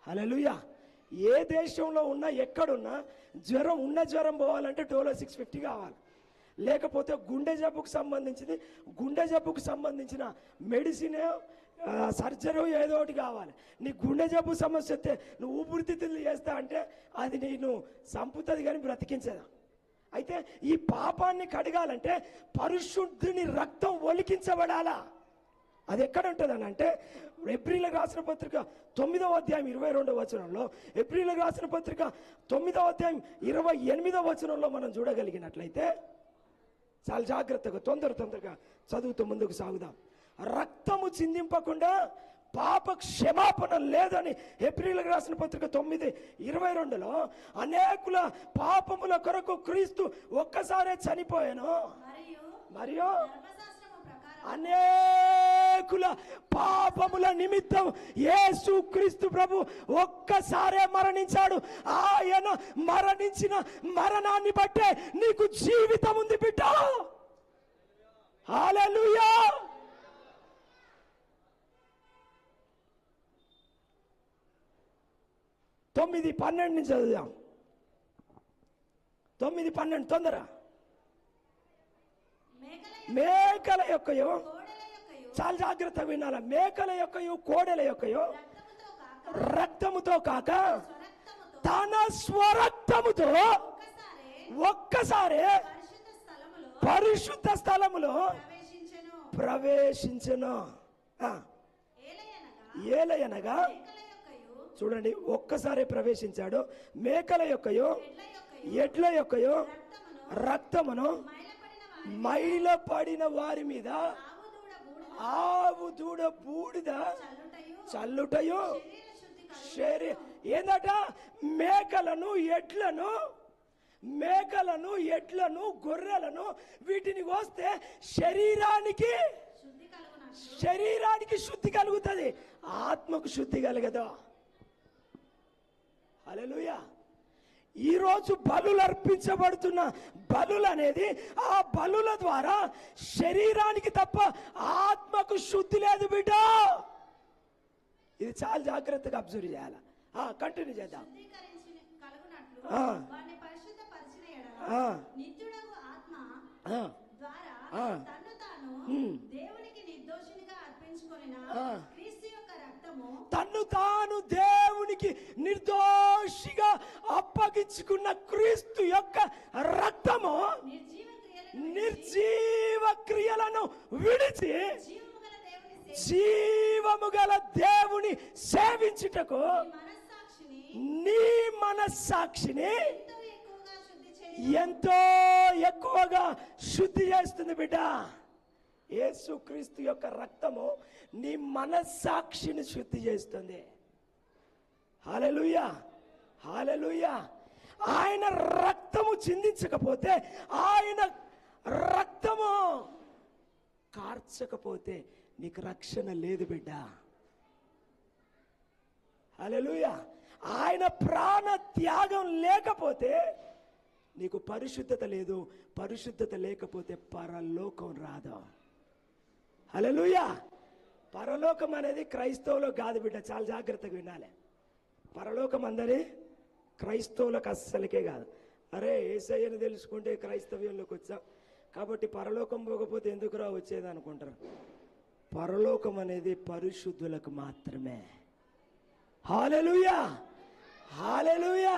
Speaker 2: హల్లెలూయా. ఏ దేశంలో ఉన్నా ఎక్కడున్నా జ్వరం పోవాలంటే డోలో 650 కావాలి. లేకపోతే గుండె జబ్బుకు సంబంధించిన మెడిసిన్, సర్జరీ ఏదో ఒకటి కావాలి. నీ గుండె జబ్బు సమస్య వస్తే నువ్వు ఊపిరితిత్తులు చేస్తా అంటే అది నేను సంపుతుంది కానీ బ్రతికించదా. అయితే ఈ పాపాన్ని కడగాలంటే పరిశుద్ధుని రక్తం ఒలికించబడాలా. అది ఎక్కడ ఉంటుంది అని అంటే ఎబ్రీలకు రాసిన పత్రిక 9వ అధ్యాయం 22వ వచనంలో, ఎబ్రీలకు రాసిన పత్రిక 9వ అధ్యాయం 28వ వచనంలో మనం చూడగలిగినట్లయితే, చాలా జాగ్రత్తగా తొందరగా చదువుతూ ముందుకు సాగుదాం. రక్తము చిందింపకుండా పాప క్షమాపణ లేదని ఎబ్రీలకు రాసిన పత్రిక 9:22లో అనేకుల పాపముల కొరకు క్రీస్తు ఒక్కసారే చనిపోయాను, మరియు అనేకుల పాపముల నిమిత్తం యేసు క్రీస్తు ప్రభు ఒక్కసారే మరణించాడు. ఆయన మరణించిన మరణాన్ని బట్టే నీకు జీవితం ఉంది బిడ్డ. హల్లెలూయా. తొమ్మిది 12 నుంచి చదువుదాం. 9:12 తొందర. మేకల యొక్కయో, చాలా జాగ్రత్తగా వినాల, మేకల యొక్కయో కోడెల యొక్కయో రక్తముతో కాక తన స్వరక్తముతో ఒక్కసారి పరిశుద్ధ స్థలములో ప్రవేశించెను. ఏలయనగా చూడండి, ఒక్కసారి ప్రవేశించాడు. మేకల యొక్కయో ఎడ్ల యొక్కయో రక్తమును మైలపడిన వారి మీద ఆవు దూడ బూడిద చల్లుటయో ఏందట? మేకలను ఎడ్లను గొర్రెలను వీటిని కోస్తే శరీరానికి శుద్ధి కలుగుతుంది, ఆత్మకు శుద్ధి కలగదు. హల్లెలూయా. ఈరోజు బలులు అర్పించబడుతున్న బలులు అనేది ఆ బలుల ద్వారా శరీరానికి తప్ప ఆత్మకు శుద్ధి లేదు బిడ్డ. ఇది చాలా జాగ్రత్తగా అబ్జర్వ్ చేయాలి. కంటిన్యూ చేద్దాం. తన్ను తాను దేవునికి నిర్దోషిగా అప్పగించుకున్న క్రీస్తు యొక్క రక్తము నిర్జీవ క్రియలను విడిచి జీవము గల దేవుని సేవించుటకు నీ మనస్సాక్షిని ఎంతో ఎక్కువగా శుద్ధి చేస్తుంది బిడ్డ. యేసు క్రీస్తు యొక్క రక్తము నీ మనస్సాక్షిని శుద్ధి చేస్తుంది. హల్లెలూయా, హల్లెలూయా. ఆయన రక్తము చిందించకపోతే, ఆయన రక్తము కార్చకపోతే నీకు రక్షణ లేదు బిడ్డ. హల్లెలూయా. ఆయన ప్రాణ త్యాగం లేకపోతే నీకు పరిశుద్ధత లేదు. పరిశుద్ధత లేకపోతే పరలోకం రాదు. హల్లెలూయా. పరలోకం అనేది క్రైస్తవులో కాదు బిడ్డ, చాలా జాగ్రత్తగా వినాలి. పరలోకం అందరి క్రైస్తవులకు అస్సలకే కాదు. అరే యేసయ్యను తెలుసుకుంటే క్రైస్తవ్యంలోకి వచ్చాం కాబట్టి పరలోకం పోకపోతే ఎందుకురా వచ్చేది అనుకుంటారు. పరలోకం అనేది పరిశుద్ధులకు మాత్రమే. హల్లెలూయా, హల్లెలూయా.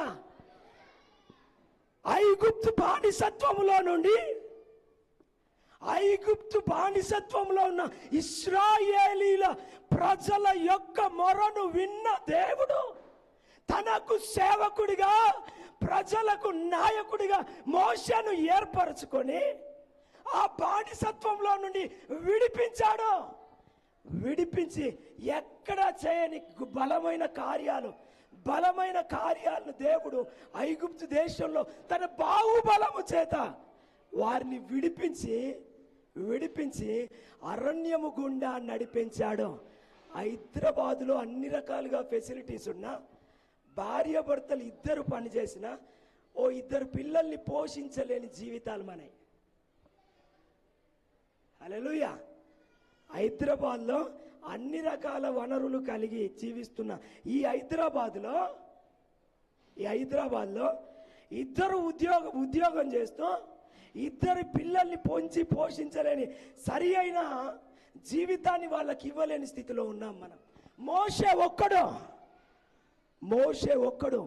Speaker 2: ఐగుప్తు బానిసత్వంలో ఉన్న ఇశ్రాయేలీల ప్రజల యొక్క మొరను విన్న దేవుడు తనకు సేవకుడిగా, ప్రజలకు నాయకుడిగా మోషేను ఏర్పరచుకొని ఆ బానిసత్వంలో నుండి విడిపించి ఎక్కడ చేయని బలమైన కార్యాలను దేవుడు ఐగుప్తు దేశంలో తన బాహుబలము చేత వారిని విడిపించి అరణ్యము గుండా నడిపించాడు. హైదరాబాదులో అన్ని రకాలుగా ఫెసిలిటీస్ ఉన్నా, భార్యాభర్తలు ఇద్దరు పనిచేసిన ఇద్దరు పిల్లల్ని పోషించలేని జీవితాలు మనవి. హల్లెలూయా. హైదరాబాద్లో అన్ని రకాల వనరులు కలిగి జీవిస్తున్న ఈ హైదరాబాద్లో ఇద్దరు ఉద్యోగం చేస్తూ ఇద్దరు పిల్లల్ని పోషించలేని సరి అయిన జీవితాన్ని వాళ్ళకి ఇవ్వలేని స్థితిలో ఉన్నాం మనం. మోషే ఒక్కడు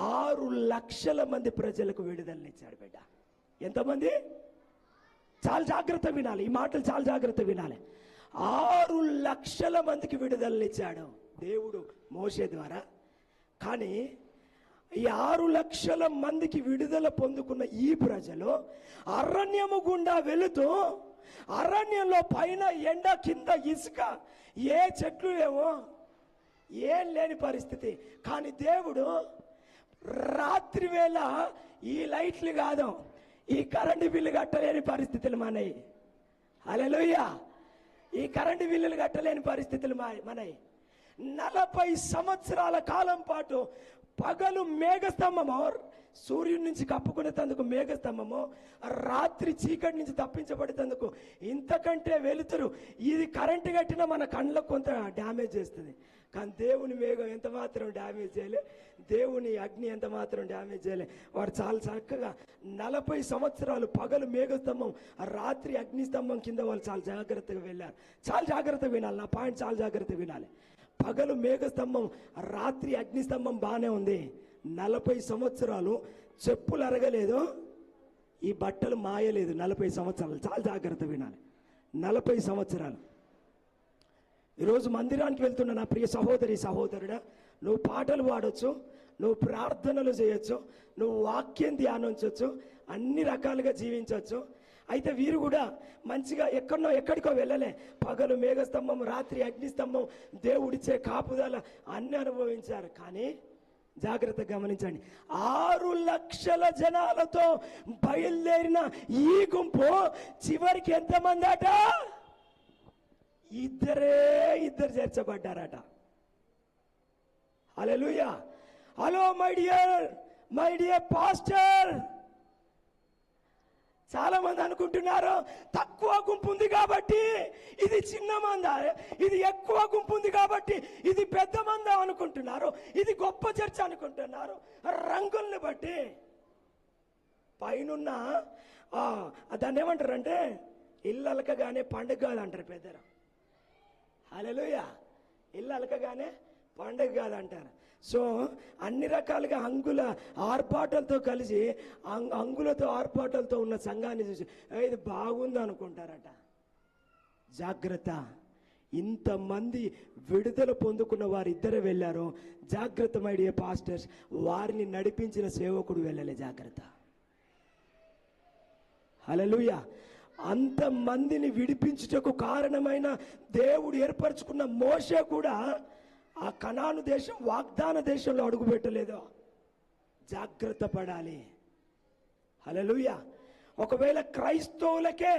Speaker 2: 6 లక్షల మంది ప్రజలకు విడుదలనిచ్చాడు బిడ్డ. ఎంతమంది? చాలా జాగ్రత్త వినాలి, ఈ మాటలు చాలా జాగ్రత్త వినాలి. 6 లక్షల మందికి విడుదలనిచ్చాడు దేవుడు మోషే ద్వారా. కానీ ఈ 6 లక్షల మందికి విడుదల పొందుకున్న ఈ ప్రజలు అరణ్యము గుండా వెళుతూ, అరణ్యంలో పైన ఎండ, కింద ఇసుక, ఏ చెట్లు లేవో, ఏం లేని పరిస్థితి. కానీ దేవుడు రాత్రి వేళ ఈ లైట్లు కాదు, ఈ కరెంటు బిల్లు కట్టలేని పరిస్థితులు మనవి. హల్లెలూయా. ఈ కరెంటు బిల్లులు కట్టలేని పరిస్థితులు మనవి. 40 సంవత్సరాల కాలం పాటు పగలు మేఘస్తంభము, సూర్యుడి నుంచి కప్పుకునేందుకు మేఘస్తంభము, రాత్రి చీకటి నుంచి తప్పించబడేందుకు ఇంతకంటే వెలుతురు. ఇది కరెంటు కట్టినా మన కళ్ళకు కొంత డ్యామేజ్ చేస్తుంది, కానీ దేవుని మేఘం ఎంత మాత్రం డ్యామేజ్ చేయలే, దేవుని అగ్ని ఎంత మాత్రం డ్యామేజ్ చేయలే. వారు చాలా చక్కగా 40 సంవత్సరాలు పగలు మేఘస్తంభం, రాత్రి అగ్నిస్తంభం కింద వాళ్ళు చాలా జాగ్రత్తగా వెళ్ళారు. చాలా జాగ్రత్తగా వినాలి, నా పాయింట్ చాలా జాగ్రత్తగా వినాలి. పగలు మేఘస్తంభం, రాత్రి అగ్నిస్తంభం బాగానే ఉంది. 40 సంవత్సరాలు చెప్పులు అరగలేదు, ఈ బట్టలు మాయలేదు. 40 సంవత్సరాలు, చాలా జాగ్రత్త వినాలి. 40 సంవత్సరాలు. ఈరోజు మందిరానికి వెళ్తున్న నా ప్రియ సహోదరి సహోదరుడా, నువ్వు పాటలు పాడొచ్చు, నువ్వు ప్రార్థనలు చేయొచ్చు, నువ్వు వాక్యం ధ్యానించవచ్చు, అన్ని రకాలుగా జీవించవచ్చు. అయితే వీరు కూడా మంచిగా ఎక్కడికో వెళ్ళలే. పగలు మేఘస్తంభం, రాత్రి అగ్నిస్తంభం, దేవుడిచ్చే కాపుదల అన్ని అనుభవించారు. కానీ జాగ్రత్త గమనించండి, 6 లక్షల జనాలతో బయలుదేరిన ఈ గుంపు చివరికి ఎంతమంది అట? ఇద్దరు చేర్చబడ్డారట. హల్లెలూయా. హలో మై డియర్ పాస్టర్, చాలా మంది అనుకుంటున్నారు తక్కువ గుంపు ఉంది కాబట్టి ఇది చిన్న మంద, ఇది ఎక్కువ గుంపు ఉంది కాబట్టి ఇది పెద్ద మంద అనుకుంటున్నారు, ఇది గొప్ప చర్చ అనుకుంటున్నారు. రంగుల్ని బట్టి పైనున్న దాన్ని ఏమంటారంటే ఇల్లు అలకగానే పండుగ కాదంటారు పెద్దలు. హల్లెలూయా. ఇల్లు అలకగానే పండుగ కాదంటారు. సో అన్ని రకాలుగా అంగుల ఆర్పాటలతో కలిసి అంగులతో ఆర్పాటలతో ఉన్న సంఘాన్ని చూసి ఇది బాగుంది అనుకుంటారట. జాగ్రత్త, ఇంతమంది విడుదల పొందుకున్న వారు ఇద్దరే వెళ్ళారు. జాగ్రత్త మై డియర్ పాస్టర్స్, వారిని నడిపించిన సేవకుడు వెళ్ళలే. జాగ్రత్త. హల్లెలూయా. అంతమందిని విడిపించుటకు కారణమైన దేవుడు ఏర్పరచుకున్న మోషే కూడా ఆ కనాను దేశం, వాగ్దాన దేశంలో అడుగు పెట్టలేదు. జాగ్రత్త పడాలి. హల్లెలూయా. ఒకవేళ క్రైస్తవులకే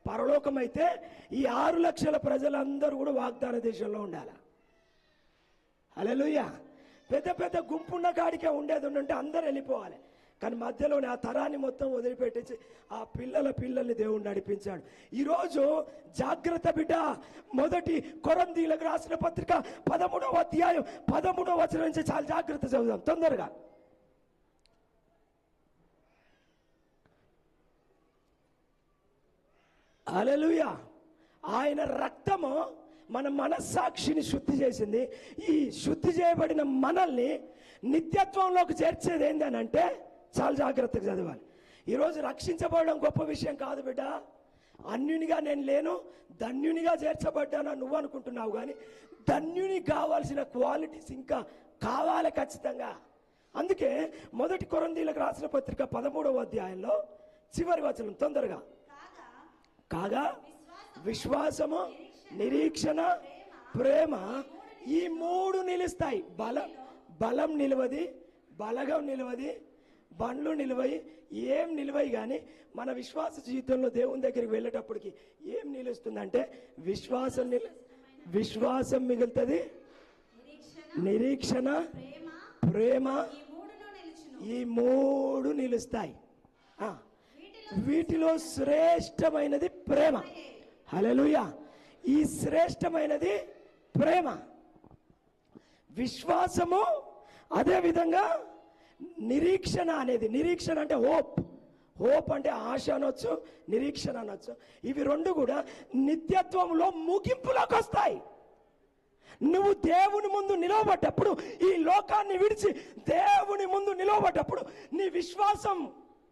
Speaker 2: పరలోకం అయితే ఈ 6 లక్షల ప్రజలందరూ కూడా వాగ్దాన దేశంలో ఉండాలి. హల్లెలూయా. పెద్ద గుంపున్న కాడికే ఉండేది ఉంటే అందరూ వెళ్ళిపోవాలి. కానీ మధ్యలోనే ఆ తరాన్ని మొత్తం వదిలిపెట్టేసి ఆ పిల్లల్ని దేవుడు నడిపించాడు. ఈరోజు జాగ్రత్త బిడ్డ. 1 కొరింథీయులకు రాసిన పత్రిక 13వ అధ్యాయం 13వ వచనం నుంచి చాలా జాగ్రత్త చదువుదాం తొందరగా. హల్లెలూయా. ఆయన రక్తము మన మనస్సాక్షిని శుద్ధి చేసింది. ఈ శుద్ధి చేయబడిన మనల్ని నిత్యత్వంలోకి చేర్చేది ఏంటనంటే చాలా జాగ్రత్తగా చదవాలి. ఈరోజు రక్షించబడడం గొప్ప విషయం కాదు బిడ్డ. అన్యునిగా నేను లేను, ధన్యునిగా చేర్చబడ్డానా నువ్వు అనుకుంటున్నావు. కానీ ధన్యుని కావాల్సిన క్వాలిటీస్ ఇంకా కావాలి ఖచ్చితంగా. అందుకే 1 కొరింథీయులకు రాసిన పత్రిక 13వ అధ్యాయంలో చివరి వచనం తొందరగా. కాగా విశ్వాసము, నిరీక్షణ, ప్రేమ, ఈ 3 నిలుస్తాయి. బలం నిలవది, బలగం నిలవది, బండ్లు నిలవయి, ఏం నిలవయి. కానీ మన విశ్వాస జీవితంలో దేవుని దగ్గరికి వెళ్ళేటప్పటికి ఏం నిలుస్తుందంటే విశ్వాసం మిగులుతుంది, నిరీక్షణ, ప్రేమ, ఈ 3 నిలుస్తాయి. వీటిలో శ్రేష్టమైనది ప్రేమ. హల్లెలూయా. ఈ శ్రేష్టమైనది ప్రేమ. విశ్వాసము, అదే విధంగా నిరీక్షణ అనేది. నిరీక్షణ అంటే హోప్ అంటే ఆశ అనొచ్చు, నిరీక్షణ అనొచ్చు. ఇవి 2 కూడా నిత్యత్వంలో ముగింపులోకి వస్తాయి. నువ్వు దేవుని ముందు నిలవబడ్డప్పుడు, ఈ లోకాన్ని విడిచి దేవుని ముందు నిలవబడ్డప్పుడు నీ విశ్వాసం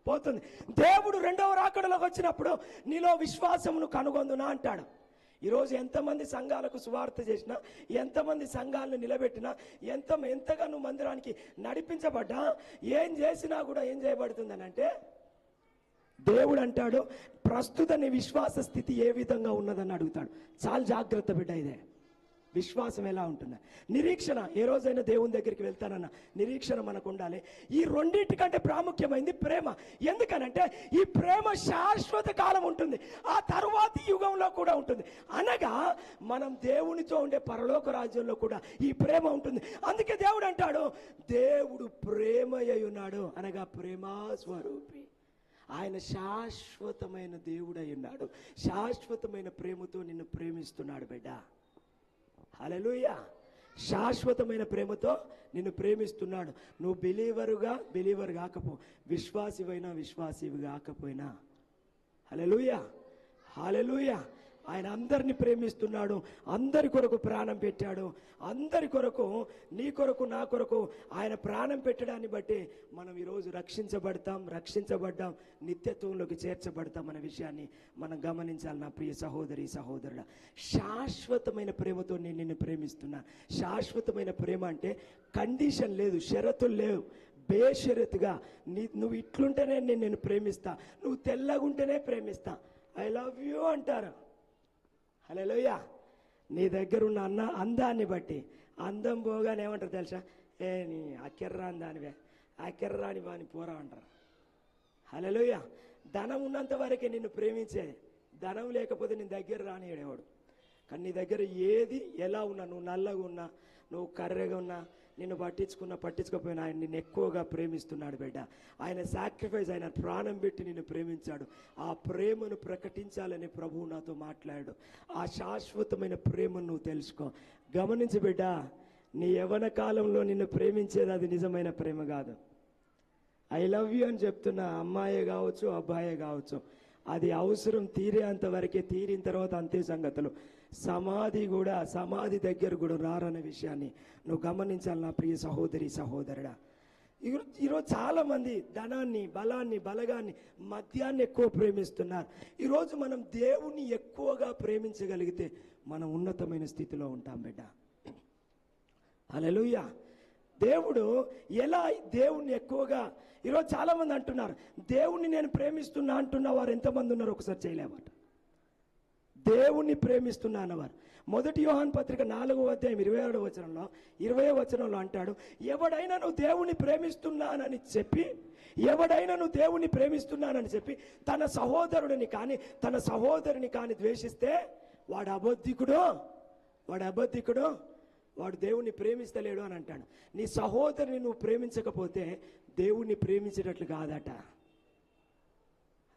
Speaker 2: పోతుంది. దేవుడు 2వ రాకడలోకి వచ్చినప్పుడు నీలో విశ్వాసమును కనుగొందునా అంటాడు. ఈరోజు ఎంతమంది సంఘాలకు సువార్త చేసినా, ఎంతమంది సంఘాలను నిలబెట్టినా, ఎంతగా నువ్వు మందిరానికి నడిపించబడ్డా, ఏం చేసినా కూడా ఏం చేయబడుతుందని అంటే దేవుడు అంటాడు ప్రస్తుత నీ విశ్వాస స్థితి ఏ విధంగా ఉన్నదని అడుగుతాడు. చాలా జాగ్రత్త బిడ్డ. ఇదే విశ్వాసం ఎలా ఉంటుంది. నిరీక్షణ, ఏ రోజైనా దేవుని దగ్గరికి వెళ్తానన్న నిరీక్షణ మనకు ఉండాలి. ఈ 2 ప్రాముఖ్యమైనది ప్రేమ. ఎందుకనంటే ఈ ప్రేమ శాశ్వత కాలం ఉంటుంది, ఆ తరువాతి యుగంలో కూడా ఉంటుంది. అనగా మనం దేవునితో ఉండే పరలోక రాజ్యంలో కూడా ఈ ప్రేమ ఉంటుంది. అందుకే దేవుడు అంటాడు దేవుడు ప్రేమయ్య ఉన్నాడు, అనగా ప్రేమా స్వరూపి. ఆయన శాశ్వతమైన దేవుడై ఉన్నాడు. శాశ్వతమైన ప్రేమతో నిన్ను ప్రేమిస్తున్నాడు బిడ్డ. హల్లెలూయా. శాశ్వతమైన ప్రేమతో నిన్ను ప్రేమిస్తున్నాడు. నువ్వు బిలీవర్ కాకపో, విశ్వాసివి కాకపోయినా. హల్లెలూయా. హల్లెలూయా. ఆయన అందరిని ప్రేమిస్తున్నాడు, అందరి కొరకు ప్రాణం పెట్టాడు. అందరి కొరకు, నీ కొరకు, నా కొరకు ఆయన ప్రాణం పెట్టడాన్ని బట్టి మనం ఈరోజు రక్షించబడ్డాం, నిత్యత్వంలోకి చేర్చబడతాం అనే విషయాన్ని మనం గమనించాలి. నా ప్రియ సహోదరి సహోదరుడా, శాశ్వతమైన ప్రేమతో నేను నిన్ను ప్రేమిస్తున్నా. శాశ్వతమైన ప్రేమ అంటే కండిషన్ లేదు, షరతులు లేవు. బేషరతుగా నువ్వు ఇట్లుంటేనే నేను ప్రేమిస్తా, నువ్వు తెల్లగుంటేనే ప్రేమిస్తా, ఐ లవ్ యూ అంటారు. హల్లెలూయా. నీ దగ్గర ఉన్న అందాన్ని బట్టి, అందం పోగానే ఏమంటారు తెలుసా? నీ అక్కెర్రాని దానివే, అక్కెర్రాని వాని పోరా అంటారు. హల్లెలూయా. ధనం ఉన్నంత వరకే నిన్ను ప్రేమించేది, ధనం లేకపోతే నీ దగ్గర రానియడేవాడు. కానీ నీ దగ్గర ఏది ఎలా ఉన్నా, నువ్వు నల్లగా ఉన్నా, నువ్వు కర్రెగా ఉన్నా, నిన్ను పట్టించుకోపోయినా ఆయన నిన్ను ఎక్కువగా ప్రేమిస్తున్నాడు బిడ్డ. ఆయన సాక్రిఫైస్, ఆయన ప్రాణం పెట్టి నిన్ను ప్రేమించాడు. ఆ ప్రేమను ప్రకటించాలని ప్రభువు నాతో మాట్లాడాడు. ఆ శాశ్వతమైన ప్రేమను నువ్వు తెలుసుకో. గమనించి బిడ్డ, నీ యవ్వన కాలంలో నిన్ను ప్రేమించేది అది నిజమైన ప్రేమ కాదు. ఐ లవ్ యూ అని చెప్తున్న అమ్మాయే కావచ్చు, అబ్బాయే కావచ్చు, అది అవసరం తీరేంత వరకే, తీరిన తర్వాత అంతే సంగతులు. సమాధి దగ్గర కూడా రారనే విషయాన్ని నువ్వు గమనించాలి నా ప్రియ సహోదరి సహోదరుడా. ఈరోజు చాలా మంది ధనాన్ని, బలగాన్ని, మద్యాన్ని ఎక్కువ ప్రేమిస్తున్నారు. ఈరోజు మనం దేవుణ్ణి ఎక్కువగా ప్రేమించగలిగితే మనం ఉన్నతమైన స్థితిలో ఉంటాం బిడ్డ. హల్లెలూయా. దేవుడు ఎలా దేవుణ్ణి ఎక్కువగా, ఈరోజు చాలా మంది అంటున్నారు దేవుణ్ణి నేను ప్రేమిస్తున్నా అంటున్న వారు ఎంతమంది ఉన్నారు ఒకసారి చేయలేమాట. దేవుణ్ణి ప్రేమిస్తున్నా అన్నవారు. 1 యోహాను పత్రిక 4వ అధ్యాయం 20వ వచనంలో అంటాడు, ఎవడైనా నువ్వు దేవుణ్ణి ప్రేమిస్తున్నానని చెప్పి తన సహోదరుడిని కానీ తన సహోదరుని కానీ ద్వేషిస్తే వాడు అబద్ధికుడు, వాడు దేవుణ్ణి ప్రేమిస్తలేడు అని అంటాడు. నీ సహోదరుని నువ్వు ప్రేమించకపోతే దేవుణ్ణి ప్రేమించేటట్లు కాదట.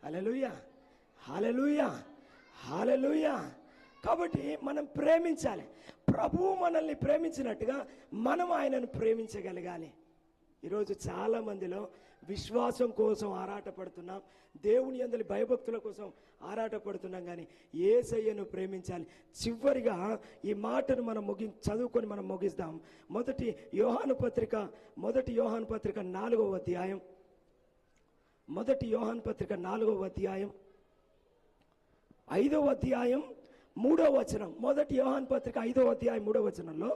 Speaker 2: హల్లెలూయా, హల్లెలూయా, హల్లెలూయా. కాబట్టి మనం ప్రేమించాలి. ప్రభువు మనల్ని ప్రేమించినట్టుగా మనం ఆయనను ప్రేమించగలగాలి. ఈరోజు చాలా మందిలో విశ్వాసం కోసం ఆరాటపడుతున్నాం, దేవుని యందలి భయభక్తుల కోసం ఆరాటపడుతున్నాం, కానీ యేసయ్యను ప్రేమించాలి. చివరిగా ఈ మాటను మనం చదువుకొని మనం ముగిస్తాం. 1 యోహాను పత్రిక 4వ అధ్యాయం 1 యోహాను పత్రిక 4వ అధ్యాయం 5వ అధ్యాయం 3వ వచనం. 1 యోహాను పత్రిక 5వ అధ్యాయం 3వ వచనంలో,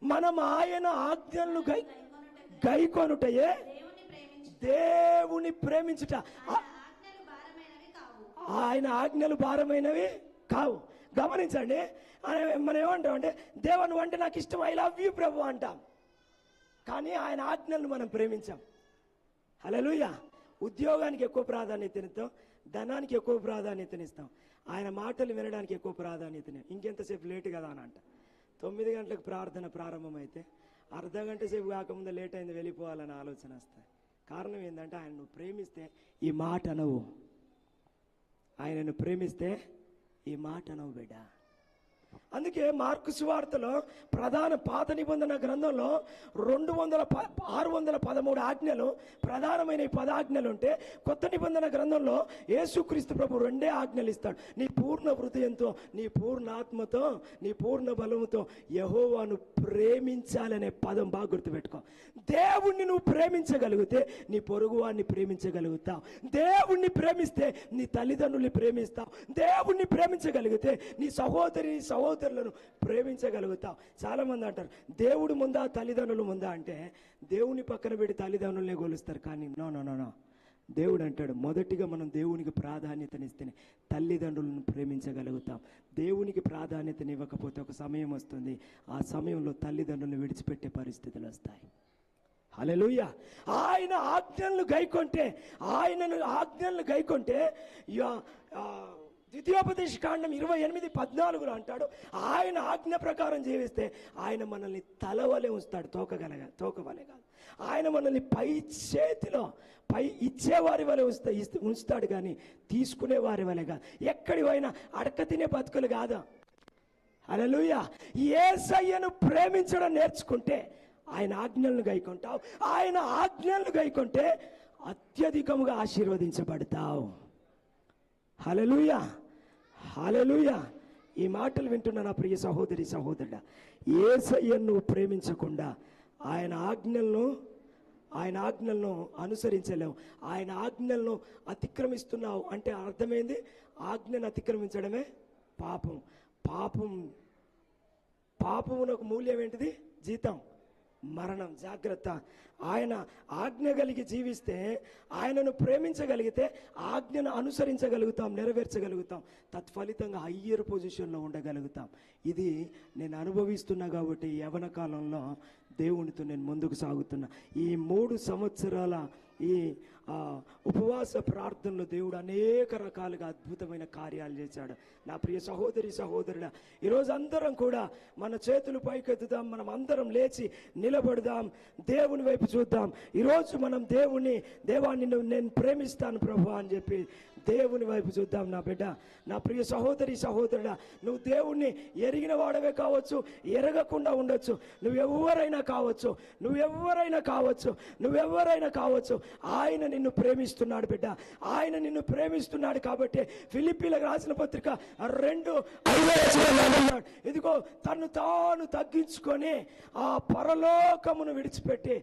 Speaker 2: మనం ఆయన ఆజ్ఞలను గైకొనుటయే దేవుని ప్రేమించుట. ఆయన ఆజ్ఞలు భారమైనవి కావు. గమనించండి, మనం ఏమంటాం అంటే దేవుని అంటే నాకు ఇష్టం, ఐ లవ్ యూ ప్రభు అంటాం, కానీ ఆయన ఆజ్ఞలను మనం ప్రేమించాం. హల్లెలూయా. ఉద్యోగానికి ఎక్కువ ప్రాధాన్యతనిస్తాం, ధనానికి ఎక్కువ ప్రాధాన్యతనిస్తాం, ఆయన మాటలు వినడానికి ఎక్కువ ప్రాధాన్యతని. ఇంకెంతసేపు లేటు కదా అని అంట. 9 గంటలకు ప్రార్థన ప్రారంభమైతే అర్ధ గంట సేపు కాకముందే లేట్ అయింది వెళ్ళిపోవాలని ఆలోచన వస్తాయి. కారణం ఏంటంటే ఆయన నువ్వు ప్రేమిస్తే ఈ మాట అనవు, ఆయనను ప్రేమిస్తే ఈ మాట అనవు బిడ్డ. అందుకే మార్కు సువార్తలో పాత నిబంధన గ్రంథంలో 613 ఆజ్ఞలు, ప్రధానమైన 10 ఆజ్ఞలు ఉంటే కొత్త నిబంధన గ్రంథంలో యేసుక్రీస్తు ప్రభు 2 ఆజ్ఞలు ఇస్తాడు. నీ పూర్ణ హృదయంతో, నీ పూర్ణ ఆత్మతో, నీ పూర్ణ బలముతో యెహోవాను ప్రేమించాలనే పదం బాగా గుర్తుపెట్టుకో. దేవుణ్ణి నువ్వు ప్రేమించగలిగితే నీ పొరుగువాన్ని ప్రేమించగలుగుతావు. దేవుణ్ణి ప్రేమిస్తే నీ తల్లిదండ్రుల్ని ప్రేమిస్తావు. దేవుణ్ణి ప్రేమించగలిగితే నీ సహోదరులను ప్రేమించగలుగుతావు. చాలా మంది అంటారు దేవుడు ముందా తల్లిదండ్రులు ముందా అంటే, దేవుని పక్కన పెట్టి తల్లిదండ్రులనే గొలుస్తారు. కానీ నో, దేవుడు అంటాడు మొదటిగా మనం దేవునికి ప్రాధాన్యతనిస్తేనే తల్లిదండ్రులను ప్రేమించగలుగుతాం. దేవునికి ప్రాధాన్యతనివ్వకపోతే ఒక సమయం వస్తుంది, ఆ సమయంలో తల్లిదండ్రులను విడిచిపెట్టే పరిస్థితులు వస్తాయి. హల్లెలూయా. ఆయన ఆజ్ఞలను గైకొంటే ద్వితీయోపదేశ కాండం 28:14 అంటాడు, ఆయన ఆజ్ఞ ప్రకారం జీవిస్తే ఆయన మనల్ని తలవలే ఉంచుతాడు, తోకవలే కాదు. ఆయన మనల్ని పై ఇచ్చేవారి వలె ఉంచుతాడు, కానీ తీసుకునే వారి వలె కాదు. ఎక్కడి పోయినా అడక తినే బతుకులు కాదు. హల్లెలూయా. యేసయ్యను ప్రేమించడం నేర్చుకుంటే ఆయన ఆజ్ఞలను గైకొంటావు. ఆయన ఆజ్ఞలను గైకొంటే అత్యధికముగా ఆశీర్వదించబడతావు. హల్లెలూయా, హల్లెలూయా. ఈ మాటలు వింటున్న నా ప్రియ సహోదరి సహోదరుడా, యేసయ్యను నువ్వు ప్రేమించకుండా ఆయన ఆజ్ఞలను అనుసరించలేవు. ఆయన ఆజ్ఞలను అతిక్రమిస్తున్నావు అంటే అర్థమైంది, ఆజ్ఞను అతిక్రమించడమే పాపం. పాపమునకు మూల్యం ఏంటిది? జీతం, మరణం. జాగ్రత్త. ఆయన ఆజ్ఞ కలిగి జీవిస్తే, ఆయనను ప్రేమించగలిగితే ఆజ్ఞను అనుసరించగలుగుతాం, నెరవేర్చగలుగుతాం, తత్ఫలితంగా హయ్యర్ పొజిషన్లో ఉండగలుగుతాం. ఇది నేను అనుభవిస్తున్నా కాబట్టి యవ్వన కాలంలో దేవునితో నేను ముందుకు సాగుతున్నా. ఈ 3 సంవత్సరాల ఈ ఉపవాస ప్రార్థనలో దేవుడు అనేక రకాలుగా అద్భుతమైన కార్యాలు చేశాడు. నా ప్రియ సహోదరి సహోదరుడా, ఈరోజు అందరం కూడా మన చేతులు పైకెత్తుదాం, మనం అందరం లేచి నిలబడదాం, దేవుని వైపు చూద్దాం. ఈరోజు మనం దేవాన్ని నేను ప్రేమిస్తాను ప్రభు అని చెప్పి దేవుని వైపు చూద్దాం. నా బిడ్డ, నా ప్రియ సహోదరి సహోదరుడా, నువ్వు దేవుణ్ణి ఎరిగిన వాడవే కావచ్చు, ఎరగకుండా ఉండొచ్చు, నువ్వెవరైనా కావచ్చు, ఆయన నిన్ను ప్రేమిస్తున్నాడు బిడ్డ. ఆయన నిన్ను ప్రేమిస్తున్నాడు కాబట్టి ఫిలిప్పీలకు రాసిన పత్రిక 2:5 ఇదిగో తను తాను తగ్గించుకొని ఆ పరలోకమును విడిచిపెట్టి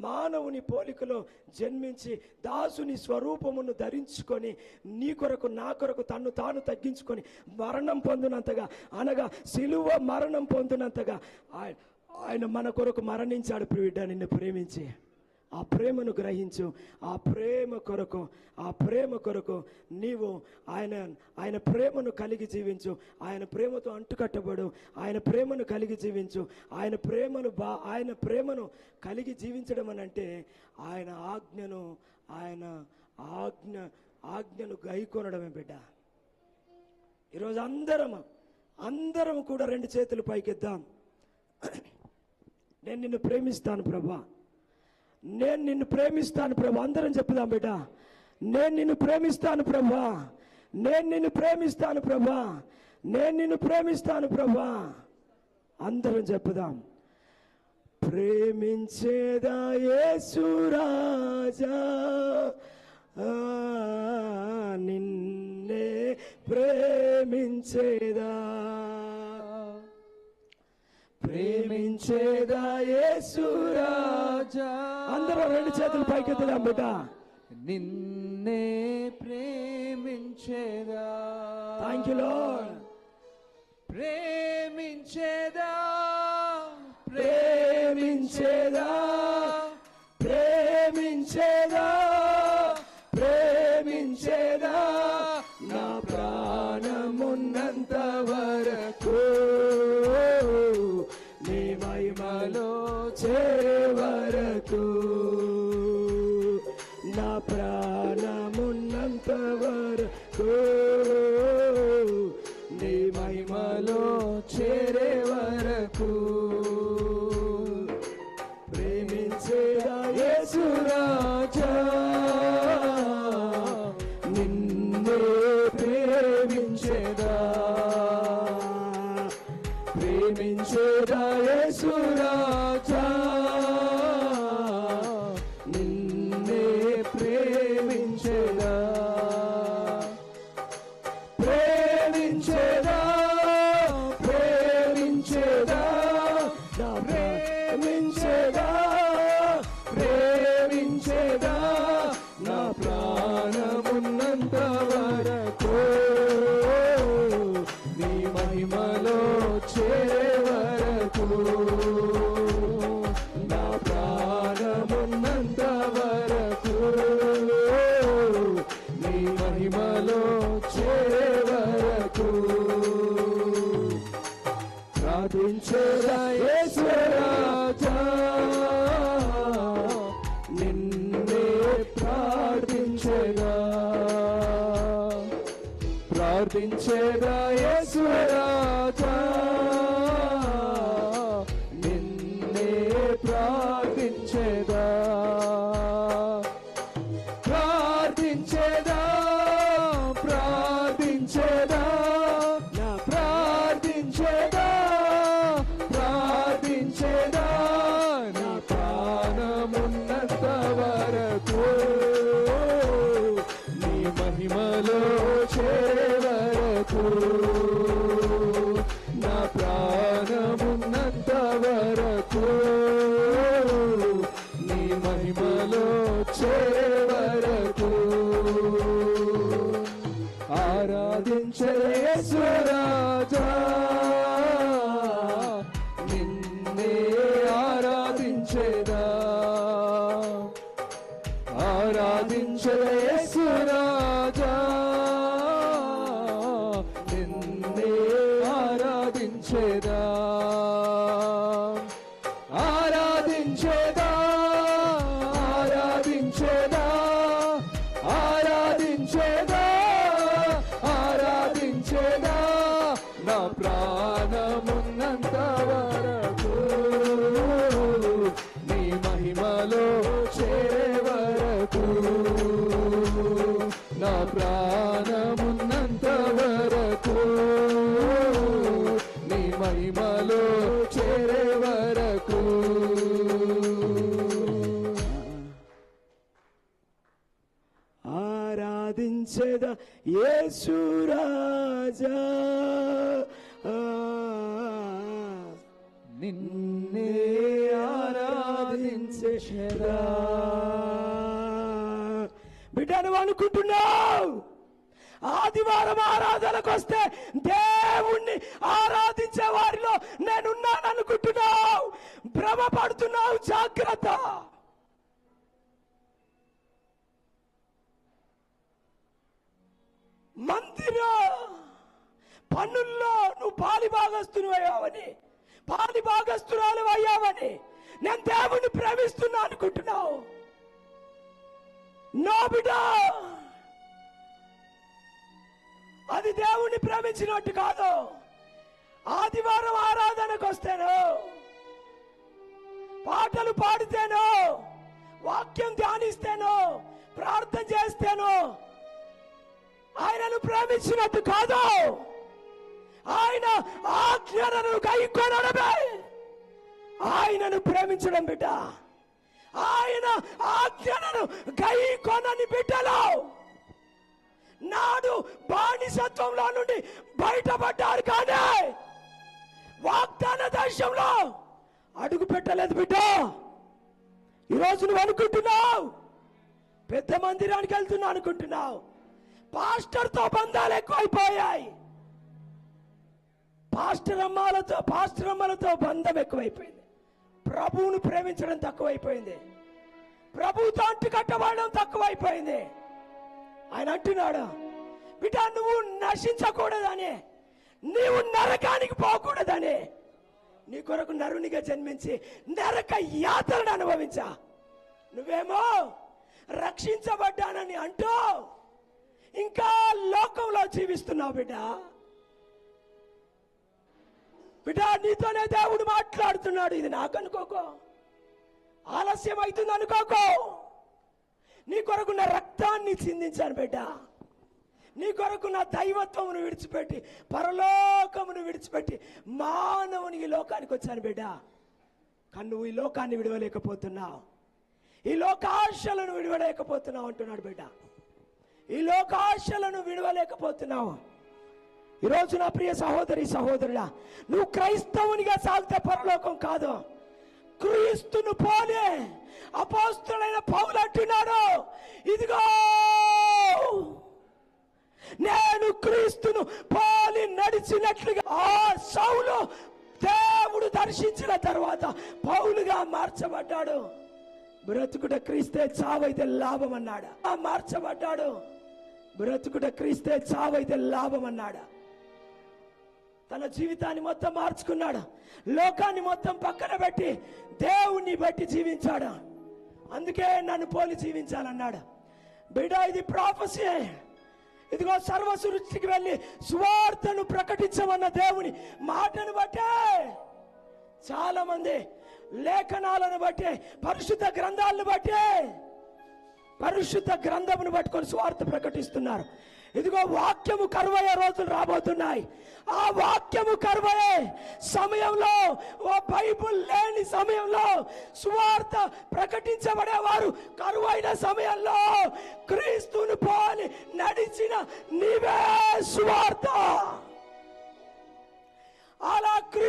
Speaker 2: మానవుని పోలికలో జన్మించి దాసుని స్వరూపమును ధరించుకొని నీ కొరకు నా కొరకు తన్ను తాను తగ్గించుకొని మరణం పొందినంతగా, అనగా సిలువ మరణం పొందినంతగా ఆయన మన కొరకు మరణించాడు. ప్రియుడా, నిన్ను ప్రేమించి ఆ ప్రేమను గ్రహించు. ఆ ప్రేమ కొరకు నీవు ఆయన ప్రేమను కలిగి జీవించు. ఆయన ప్రేమతో అంటుకట్టబడు. ఆయన ప్రేమను కలిగి జీవించు. ఆయన ప్రేమను కలిగి జీవించడం అని అంటే ఆయన ఆజ్ఞను గైకొనడమే బిడ్డ. ఈరోజు అందరం కూడా 2 చేతులు పైకెద్దాం. నేను నిన్ను ప్రేమిస్తాను ప్రభా, నేను నిన్ను ప్రేమిస్తాను ప్రభా. అందరం చెప్పుదాం బిడ్డ, నేను నిన్ను ప్రేమిస్తాను ప్రభా, నేను నిన్ను ప్రేమిస్తాను ప్రభా, నేను నిన్ను ప్రేమిస్తాను ప్రభా. అందరం చెప్పుదాం. ప్రేమించేదా యేసు రాజా, నిన్నే ప్రేమించేదా, ప్రేమించేదా యేసు రాజా. అందరం 2 చేతులు పైకెత్తుదాం బిడ్డ.
Speaker 4: నిన్నే ప్రేమించేదా.
Speaker 2: Thank you Lord.
Speaker 4: ప్రేమించేదా,
Speaker 2: ప్రేమించేదా, ప్రేమించేదా, ప్రేమించేదా, నా ప్రాణమున్నంత వరకు నీ మహిమలో చేరే వరకు, నా ప్రాణమున్నంత వరకు నీ మహిమలో చేరే వరకు. ప్రేమించేదా యేసు రాజా, నిన్నే ప్రేమించేదా, ప్రేమించేదా యేసు రాజా, నిన్నే ప్రేమించేదా, ప్రేమించేదా, ప్రేమించేదా, నా ప్రేమించేదా, ప్రేమించేదా, నా ప్రాణమున్నంత వరకు నీ మహిమలో చేరే వరకు, నా ప్రాణమున్నంత వరకు నీ మహిమలో చేరే వరకు. ప్రార్థించేదా యేసు రాజా, నిన్నే ప్రార్థించేదా, ప్రార్థించేదా యేసు రాజా, నిన్నే ప్రార్థించేదా, ప్రార్థించేదా, ప్రార్థించేదా, నా ప్రార్థించేదా, ప్రార్థించేదా, నా ప్రాణమున్నంత వరకు నీ మహిమలో చేరే వరకు.
Speaker 4: నా ప్రాణమున్నంత వరకు నీ మహిమలో చేరే వరకు ఆరాధించే యేసు రాజా నిన్నే ఆరాధించేదా ఆరాధించే యేసు రాజా నిన్నే ఆరాధించేదా ఆరాధించేదా ఆరాధించేదా ఆరాధించేదా ఆరాధించేదా నా ప్రాణమున్నంత వరకు నీ మహిమలో చేరే వరకు నా ప్రాణమున్నంత వరకు నీ మహిమలో చేరే వరకు
Speaker 2: ఆరాధించేదా యేసు రాజా
Speaker 4: నిన్నే ఆరాధించేదా
Speaker 2: బిడ్డ నువ్వు అనుకుంటున్నావు ఆదివారం ఆరాధనకు వస్తే దేవుణ్ణి ఆరాధించే వారిలో నేనున్నాను అనుకుంటున్నావు, భ్రమపడుతున్నావు. జాగ్రత్త. మందిర పన్నుల్లో నువ్వు పాలి భాగస్తులు అయ్యావని, పాలి భాగస్తురాలు అయ్యావని నేను దేవుణ్ణి ప్రేమిస్తున్నా అనుకుంటున్నావు. నో బిడ్డ, అది దేవుణ్ణి ప్రేమించినట్టు కాదు. ఆదివారం ఆరాధనకు వస్తేనో, పాటలు పాడితేనో, వాక్యం ధ్యానిస్తేనో, ప్రార్థన చేస్తేనో ఆయనను ప్రేమించినట్టు కాదు. ఆయన ఆజ్ఞలను గైకొనడమే ఆయనను ప్రేమించడం బిడ్డ. ఆయన ఆజ్ఞలను గైకొనని బిడ్డలు నాడు బానిసత్వంలో నుండి బయటపడ్డారు, కానీ వాగ్దాన దేశంలో అడుగు పెట్టలేదు బిడ్డ. ఈరోజు నువ్వు అనుకుంటున్నావు పెద్ద మందిరానికి వెళ్తున్నా అనుకుంటున్నావు. పాస్టర్తో బంధాలు ఎక్కువైపోయాయి. పాస్టర్ అమ్మలతో బంధం ఎక్కువైపోయింది. ప్రభువును ప్రేమించడం తక్కువైపోయింది. ప్రభువుతో అంటు కట్టబడడం తక్కువైపోయింది. ఆయన అంటున్నాడు, బిడ్డ నువ్వు నశించకూడదని, నీవు నరకానికి పోకూడదని నీ కొరకు నరునిగా జన్మించి నరక యాతనను అనుభవించా. నువ్వేమో రక్షించబడ్డానని అంటూ ఇంకా లోకంలో జీవిస్తున్నావు బిడ్డ. బిడ్డ నీతోనే దేవుడు మాట్లాడుతున్నాడు. ఇది నాకు అనుకోకో, ఆలస్యం అవుతుంది అనుకోకో. నీ కొరకు నా రక్తాన్ని చిందించాను బిడ్డ. నీ కొరకు నా దైవత్వమును విడిచిపెట్టి, పరలోకమును విడిచిపెట్టి మానవునికి లోకానికి వచ్చాను బిడ్డ. కానీ నువ్వు ఈ లోకాన్ని విడవలేకపోతున్నావు, ఈ లోకాశలను విడవలేకపోతున్నావు అంటున్నాడు బిడ్డ. ఈ లోకాశలను విడవలేకపోతున్నావు. ఈరోజు నా ప్రియ సహోదరి సహోదరుడా, నువ్వు క్రైస్తవునిగా సాగితే పరలోకం కాదు, క్రీస్తును పోలే. అపోస్తలుడైన పౌలు అంటున్నాడు, ఇదిగో నేను క్రీస్తును పోలి నడిచినట్లుగా. ఆ సౌలు దేవుడు దర్శించిన తర్వాత పౌలుగా మార్చబడ్డాడు. బ్రతుకుట క్రీస్తే, చావైతే లాభం అన్నాడు. మార్చబడ్డాడు. బ్రతుకుట క్రీస్తే, చావైతే లాభం అన్నాడు. తన జీవితాన్ని మొత్తం మార్చుకున్నాడు. లోకాన్ని మొత్తం పక్కన పెట్టి దేవుణ్ణి బట్టి జీవించాడు. అందుకే నన్ను పోలి జీవించాలన్నాడు. బిడ్డ ఇది ప్రాఫెసీ. ఇదిగో సర్వ సృష్టికి వెళ్ళి సువార్తను ప్రకటించమన్న దేవుని మాటను బట్టే చాలా మంది లేఖనాలను బట్టే, పరిశుద్ధ గ్రంథాలను బట్టే, పరిశుద్ధ గ్రంథమును పట్టుకొని సువార్త ప్రకటిస్తున్నారు. ఇదిగో వాక్యము కరువయ్యే రోజులు రాబోతున్నాయి. ఆ వాక్యము కరువయ్యే సమయంలో, ఓ బైబుల్ లేని సమయంలో, సువార్త ప్రకటించబడేవారు కరువైన సమయంలో క్రీస్తును పోలి నడిచిన నీవే సువార్త.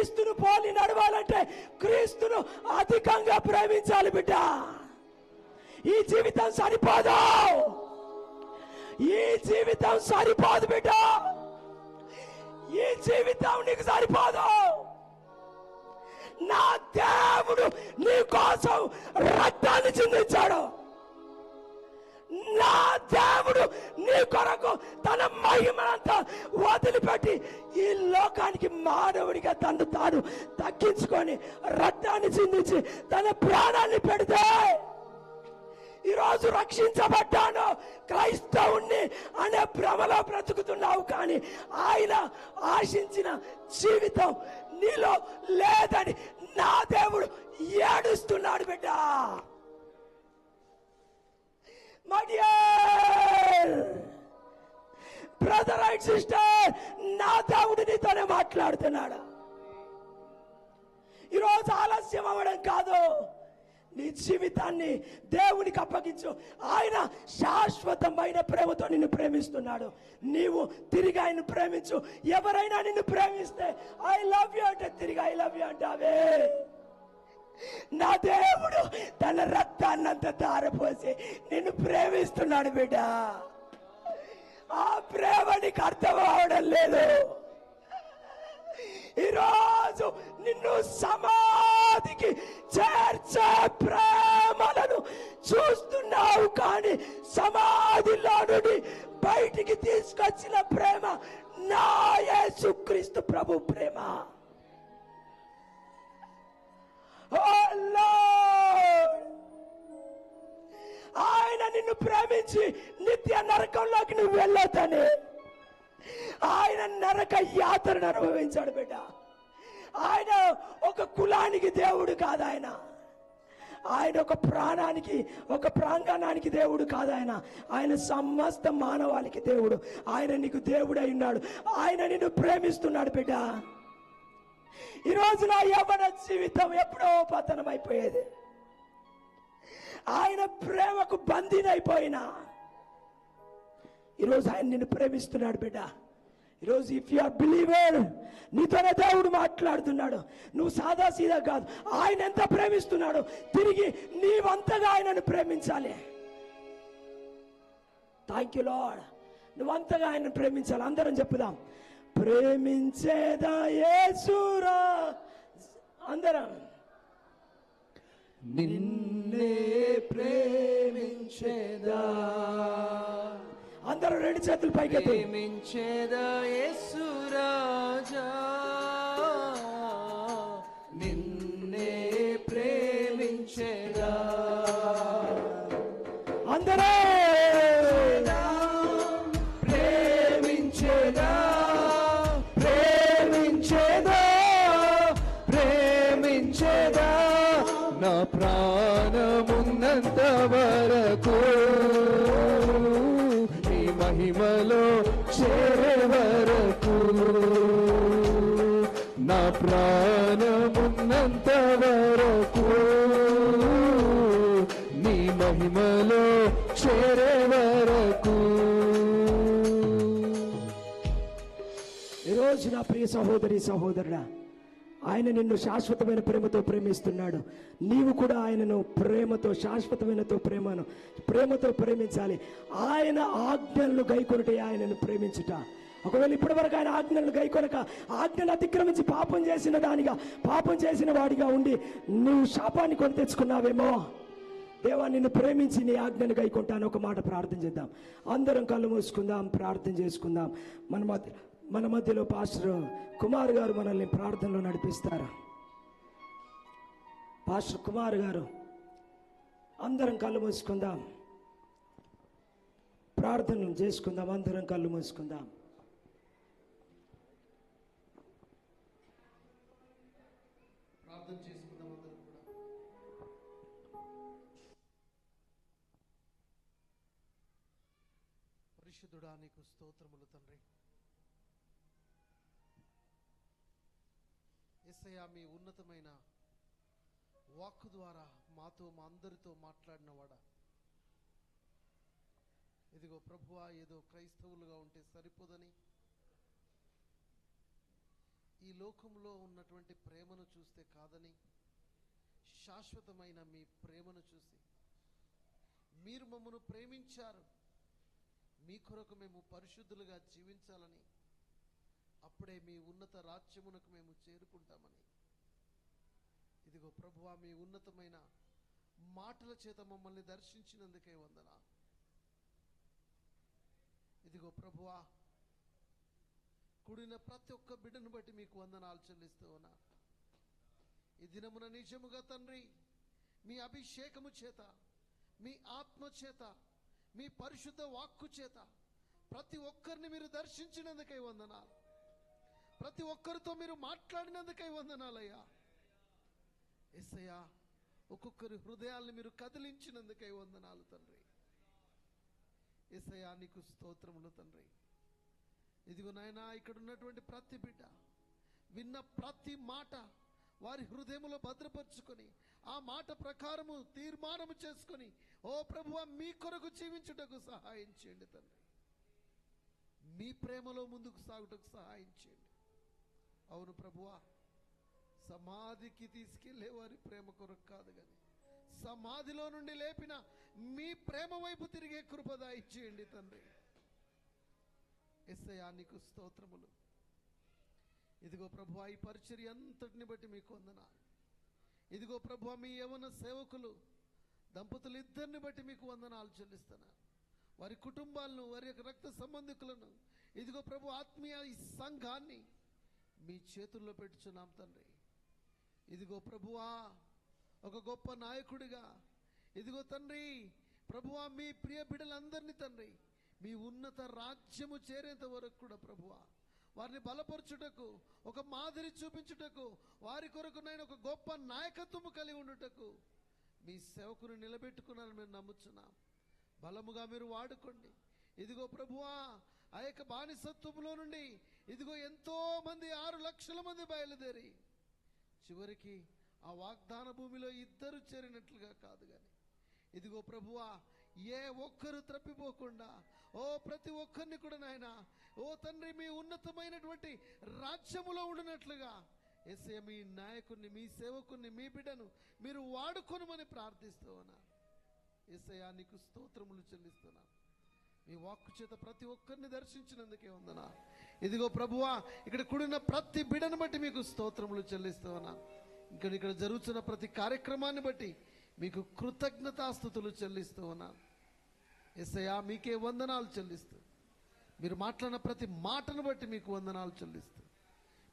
Speaker 2: క్రీస్తును పోలి నడవాలంటే క్రీస్తును అధికంగా ప్రేమించాలి బిడ్డ. ఈ జీవితం సరిపోదు, ఈ జీవితం సరిపోదు బిడ్డ, ఈ జీవితం నీకు సరిపోదు. నా దేవుడు నీ కోసం రక్తాన్ని చిందించాడు. నా దేవుడు నీ కొరకు తన మహిమనంతా వదిలిపెట్టి ఈ లోకానికి మానవుడిగా తను తాను తగ్గించుకొని రక్తాన్ని చిందించి తన ప్రాణాన్ని పెడితే ఈరోజు రక్షించబడ్డాను, క్రైస్తవుణ్ణి అనే భ్రమలో బ్రతుకుతున్నావు. కానీ ఆయన ఆశించిన జీవితం నీలో లేదని నా దేవుడు ఏడుస్తున్నాడు బిడ్డ. My dear brother and sister, నా దేవుడు నీతోనే మాట్లాడుతున్నాడు. ఈరోజు ఆలస్యం అవ్వడం కాదు, నీ జీవితాన్ని దేవునికి అప్పగించు. ఆయన శాశ్వతమైన ప్రేమతో నిన్ను ప్రేమిస్తున్నాడు. నీవు తిరిగి ఆయన ప్రేమించు. ఎవరైనా నిన్ను ప్రేమిస్తే ఐ లవ్ యూ అంటే తిరిగి ఐ లవ్ యూ అంటావే. నా దేవుడు తన రక్తాన్నంత ధారపోసి నిన్ను ప్రేమిస్తున్నాడు బిడ్డ. ఆ ప్రేమ నీకు అర్థం అవడం లేదు. ఈరోజు నిన్ను సమాధికి చేర్చే ప్రేమలను చూస్తున్నావు, కానీ సమాధిలో నుండి బయటికి తీసుకొచ్చిన ప్రేమ నా యేసుక్రీస్తు ప్రభు ప్రేమ. Oh Lord, ఆయన నిన్ను ప్రేమించి నిత్య నరకంలోకి నువ్వు వెళ్ళొద్దని ఆయన నరక యాత్రను అనుభవించాడు బిడ్డ. ఆయన ఒక కులానికి దేవుడు కాదు, ఆయన ఒక ప్రాణానికి ఒక ప్రాంగణానికి దేవుడు కాదు. ఆయన సమస్త మానవాళికి దేవుడు. ఆయన నీకు దేవుడై ఉన్నాడు. ఆయన నిన్ను ప్రేమిస్తున్నాడు బిడ్డ. ఈరోజు నా యవ్వన జీవితం ఎప్పుడో పతనం అయిపోయేది. ఆయన ప్రేమకు బందీనైపోయినా ఈరోజు ఆయన నిన్ను ప్రేమిస్తున్నాడు బిడ్డ. ఈరోజు ఇఫ్ యు ఆర్ బిలీవర్, నీతోనే దేవుడు మాట్లాడుతున్నాడు. నువ్వు సాదా సీదా కాదు, ఆయన ఎంత ప్రేమిస్తున్నాడు, తిరిగి నీవంతగా ఆయనను ప్రేమించాలి. Thank you lord. నువ్వంతగా ఆయనను ప్రేమించాలి. అందరం చెప్పుదాం, ప్రేమించేదా యేసురా. అందరం
Speaker 4: నిన్నే ప్రేమించేదా,
Speaker 2: అందరూ రెండు చేతులు పైకెత్తి.
Speaker 4: ప్రేమించేదా యేసు రాజా, నిన్నే ప్రేమించేదా.
Speaker 2: అందరూ
Speaker 4: ప్రేమించేదా, ప్రేమించేదా, ప్రేమించేదా, నా ప్రాణమున్నంత వరకు నీ మహిమలో చేరే వరకు, నా ప్రాణమున్నంత వరకు నీ మహిమలో చేరే వరకు.
Speaker 2: ఈరోజు నా ప్రియ సహోదరి సహోదరుడా, ఆయన నిన్ను శాశ్వతమైన ప్రేమతో ప్రేమిస్తున్నాడు. నీవు కూడా ఆయనను ప్రేమతో ప్రేమతో ప్రేమించాలి. ఆయన ఆజ్ఞలను గైకొనటే ఆయనను ప్రేమించుట. ఒకవేళ ఇప్పటి వరకు ఆయన ఆజ్ఞలను గైకొనక ఆజ్ఞను అతిక్రమించి పాపం చేసిన వాడిగా ఉండి నువ్వు శాపాన్ని కొని తెచ్చుకున్నావేమో. దేవా, నిన్ను ప్రేమించి నీ ఆజ్ఞను గైకొంటాను. ఒక మాట ప్రార్థన చేద్దాం. అందరం కళ్ళు మూసుకుందాం, ప్రార్థన చేసుకుందాం. మన మధ్యలో పాస్టర్ కుమార్ గారు మనల్ని ప్రార్థనలో నడిపిస్తారు. పాస్టర్ కుమార్ గారు, అందరం కళ్ళు మూసుకుందాం, ప్రార్థనలు చేసుకుందాం. అందరం కళ్ళు మూసుకుందాం.
Speaker 1: ప్రార్థన చేసుకుందాం అందరం కూడా. పరిశుద్ధుడా, నీకు స్తోత్రములు తండ్రి. యేసయ్యా, మీ ఉన్నతమైన వాక్కు ద్వారా మాతో మా అందరితో మాట్లాడినవాడా, ఇదిగో ప్రభువా, ఏదో క్రైస్తవులుగా ఉంటే సరిపోదని ఈ లోకంలో ఉన్నటువంటి ప్రేమను చూస్తే కాదని శాశ్వతమైన మీ ప్రేమను చూసి మీరు మమ్మను ప్రేమించారు, మీ కొరకు మేము పరిశుద్ధులుగా జీవించాలని, అప్పుడే మీ ఉన్నత రాజ్యమునకు మేము చేరుకుంటామని. ఇదిగో ప్రభువా, మీ ఉన్నతమైన మాటల చేత మమ్మల్ని దర్శించినందుకే వందనాలు. ఇదిగో ప్రభువా, కూడిన ప్రతి ఒక్క బిడ్డను బట్టి మీకు వందనాలు చెల్లిస్తూ ఉన్నా. ఈ దినమున నిజముగా తండ్రి, మీ అభిషేకము చేత, మీ ఆత్మ చేత, మీ పరిశుద్ధ వాక్కు చేత ప్రతి ఒక్కరిని మీరు దర్శించినందుకై వందనాలు. ప్రతి ఒక్కరితో మీరు మాట్లాడినందుకై వందనాలయ్యా. యేసయ్యా, ఒక్కొక్కరి హృదయాల్ని మీరు కదిలించినందుకై వందనాలు తండ్రి. యేసయ్యా, నీకు స్తోత్రములు తండ్రి. ఇదిగో నాయనా, ఇక్కడ ఉన్నటువంటి ప్రతి బిడ్డ విన్న ప్రతి మాట వారి హృదయములో భద్రపరుచుకొని ఆ మాట ప్రకారము తీర్మానము చేసుకొని, ఓ ప్రభువా, మీ కొరకు జీవించుటకు సహాయం చేయండి తండ్రి. మీ ప్రేమలో ముందుకు సాగుటకు సహాయం చేయండి. అవును ప్రభువా, సమాధికి తీసుకెళ్లే వారి ప్రేమ కొరకు కాదు కానీ సమాధిలో నుండి లేపిన మీ ప్రేమ వైపు తిరిగే కృప దయచేయండి తండ్రి. యేసయ్యా, నీకు స్తోత్రములు. ఇదిగో ప్రభువా, ఈ పరిచర్య అంతటిని బట్టి మీకు వందనాలు. ఇదిగో ప్రభువా, మీ యవన సేవకులు దంపతులు ఇద్దరిని బట్టి మీకు వందనాలు చెల్లిస్తున్నా. వారి కుటుంబాలను, వారి యొక్క రక్త సంబంధికులను, ఇదిగో ప్రభు ఆత్మీయ ఈ సంఘాన్ని మీ చేతుల్లో పెట్టుచున్నాం తండ్రి. ఇదిగో ప్రభువా, ఒక గొప్ప నాయకుడిగా, ఇదిగో తండ్రి ప్రభువా, మీ ప్రియ బిడ్డలందరినీ తండ్రి మీ ఉన్నత రాజ్యము చేరేంత వరకు కూడా ప్రభువా, వారిని బలపరచుటకు, ఒక మాదిరి చూపించుటకు, వారి కొరకు నేను ఒక గొప్ప నాయకత్వము కలిగి ఉండుటకు మీ సేవకుని నిలబెట్టుకున్నారని మేము నమ్ముచున్నాం. బలముగా మీరు వాడుకోండి. ఇదిగో ప్రభువా, ఆ యొక్క బానిసత్వంలో నుండి ఇదిగో ఎంతో మంది 6 లక్షల మంది బయలుదేరి చివరికి ఆ వాగ్దాన భూమిలో ఇద్దరు చేరినట్లుగా కాదు కానీ, ఇదిగో ప్రభువా, ఏ ఒక్కరు తప్పిపోకుండా ఓ ప్రతి ఒక్కరిని కూడా నాయన, ఓ తండ్రి, మీ ఉన్నతమైనటువంటి రాజ్యములో ఉండినట్లుగా యేసయ్య, మీ నాయకుడిని, మీ సేవకుని, మీ బిడ్డను మీరు వాడుకొనమని ప్రార్థిస్తూ ఉన్నా. యేసయ్య, నీకు స్తోత్రములు చెల్లిస్తున్నా. మీ వాక్కు చేత ప్రతి ఒక్కరిని దర్శించినందుకే వందనా. ఇదిగో ప్రభువా, ఇక్కడ కూడిన ప్రతి బిడ్డను బట్టి మీకు స్తోత్రములు చెల్లిస్తూ ఉన్నా. ఇక్కడ జరుగుతున్న ప్రతి కార్యక్రమాన్ని బట్టి మీకు కృతజ్ఞతాస్తుతులు చెల్లిస్తూ ఉన్నాను. యేసయ్యా, మీకే వందనాలు చెల్లిస్తూ, మీరు మాట్లాడిన ప్రతి మాటను బట్టి మీకు వందనాలు చెల్లిస్తూ,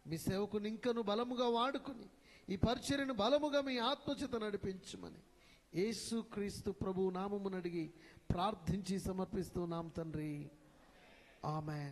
Speaker 1: మీ సేవకుని ఇంకను బలముగా వాడుకుని ఈ పరిచర్యను బలముగా మీ ఆత్మచేత నడిపించమని యేసు క్రీస్తు ప్రభు నామమును అడిగి ప్రార్థించి సమర్పిస్తున్నాం తండ్రి. ఆమేన్.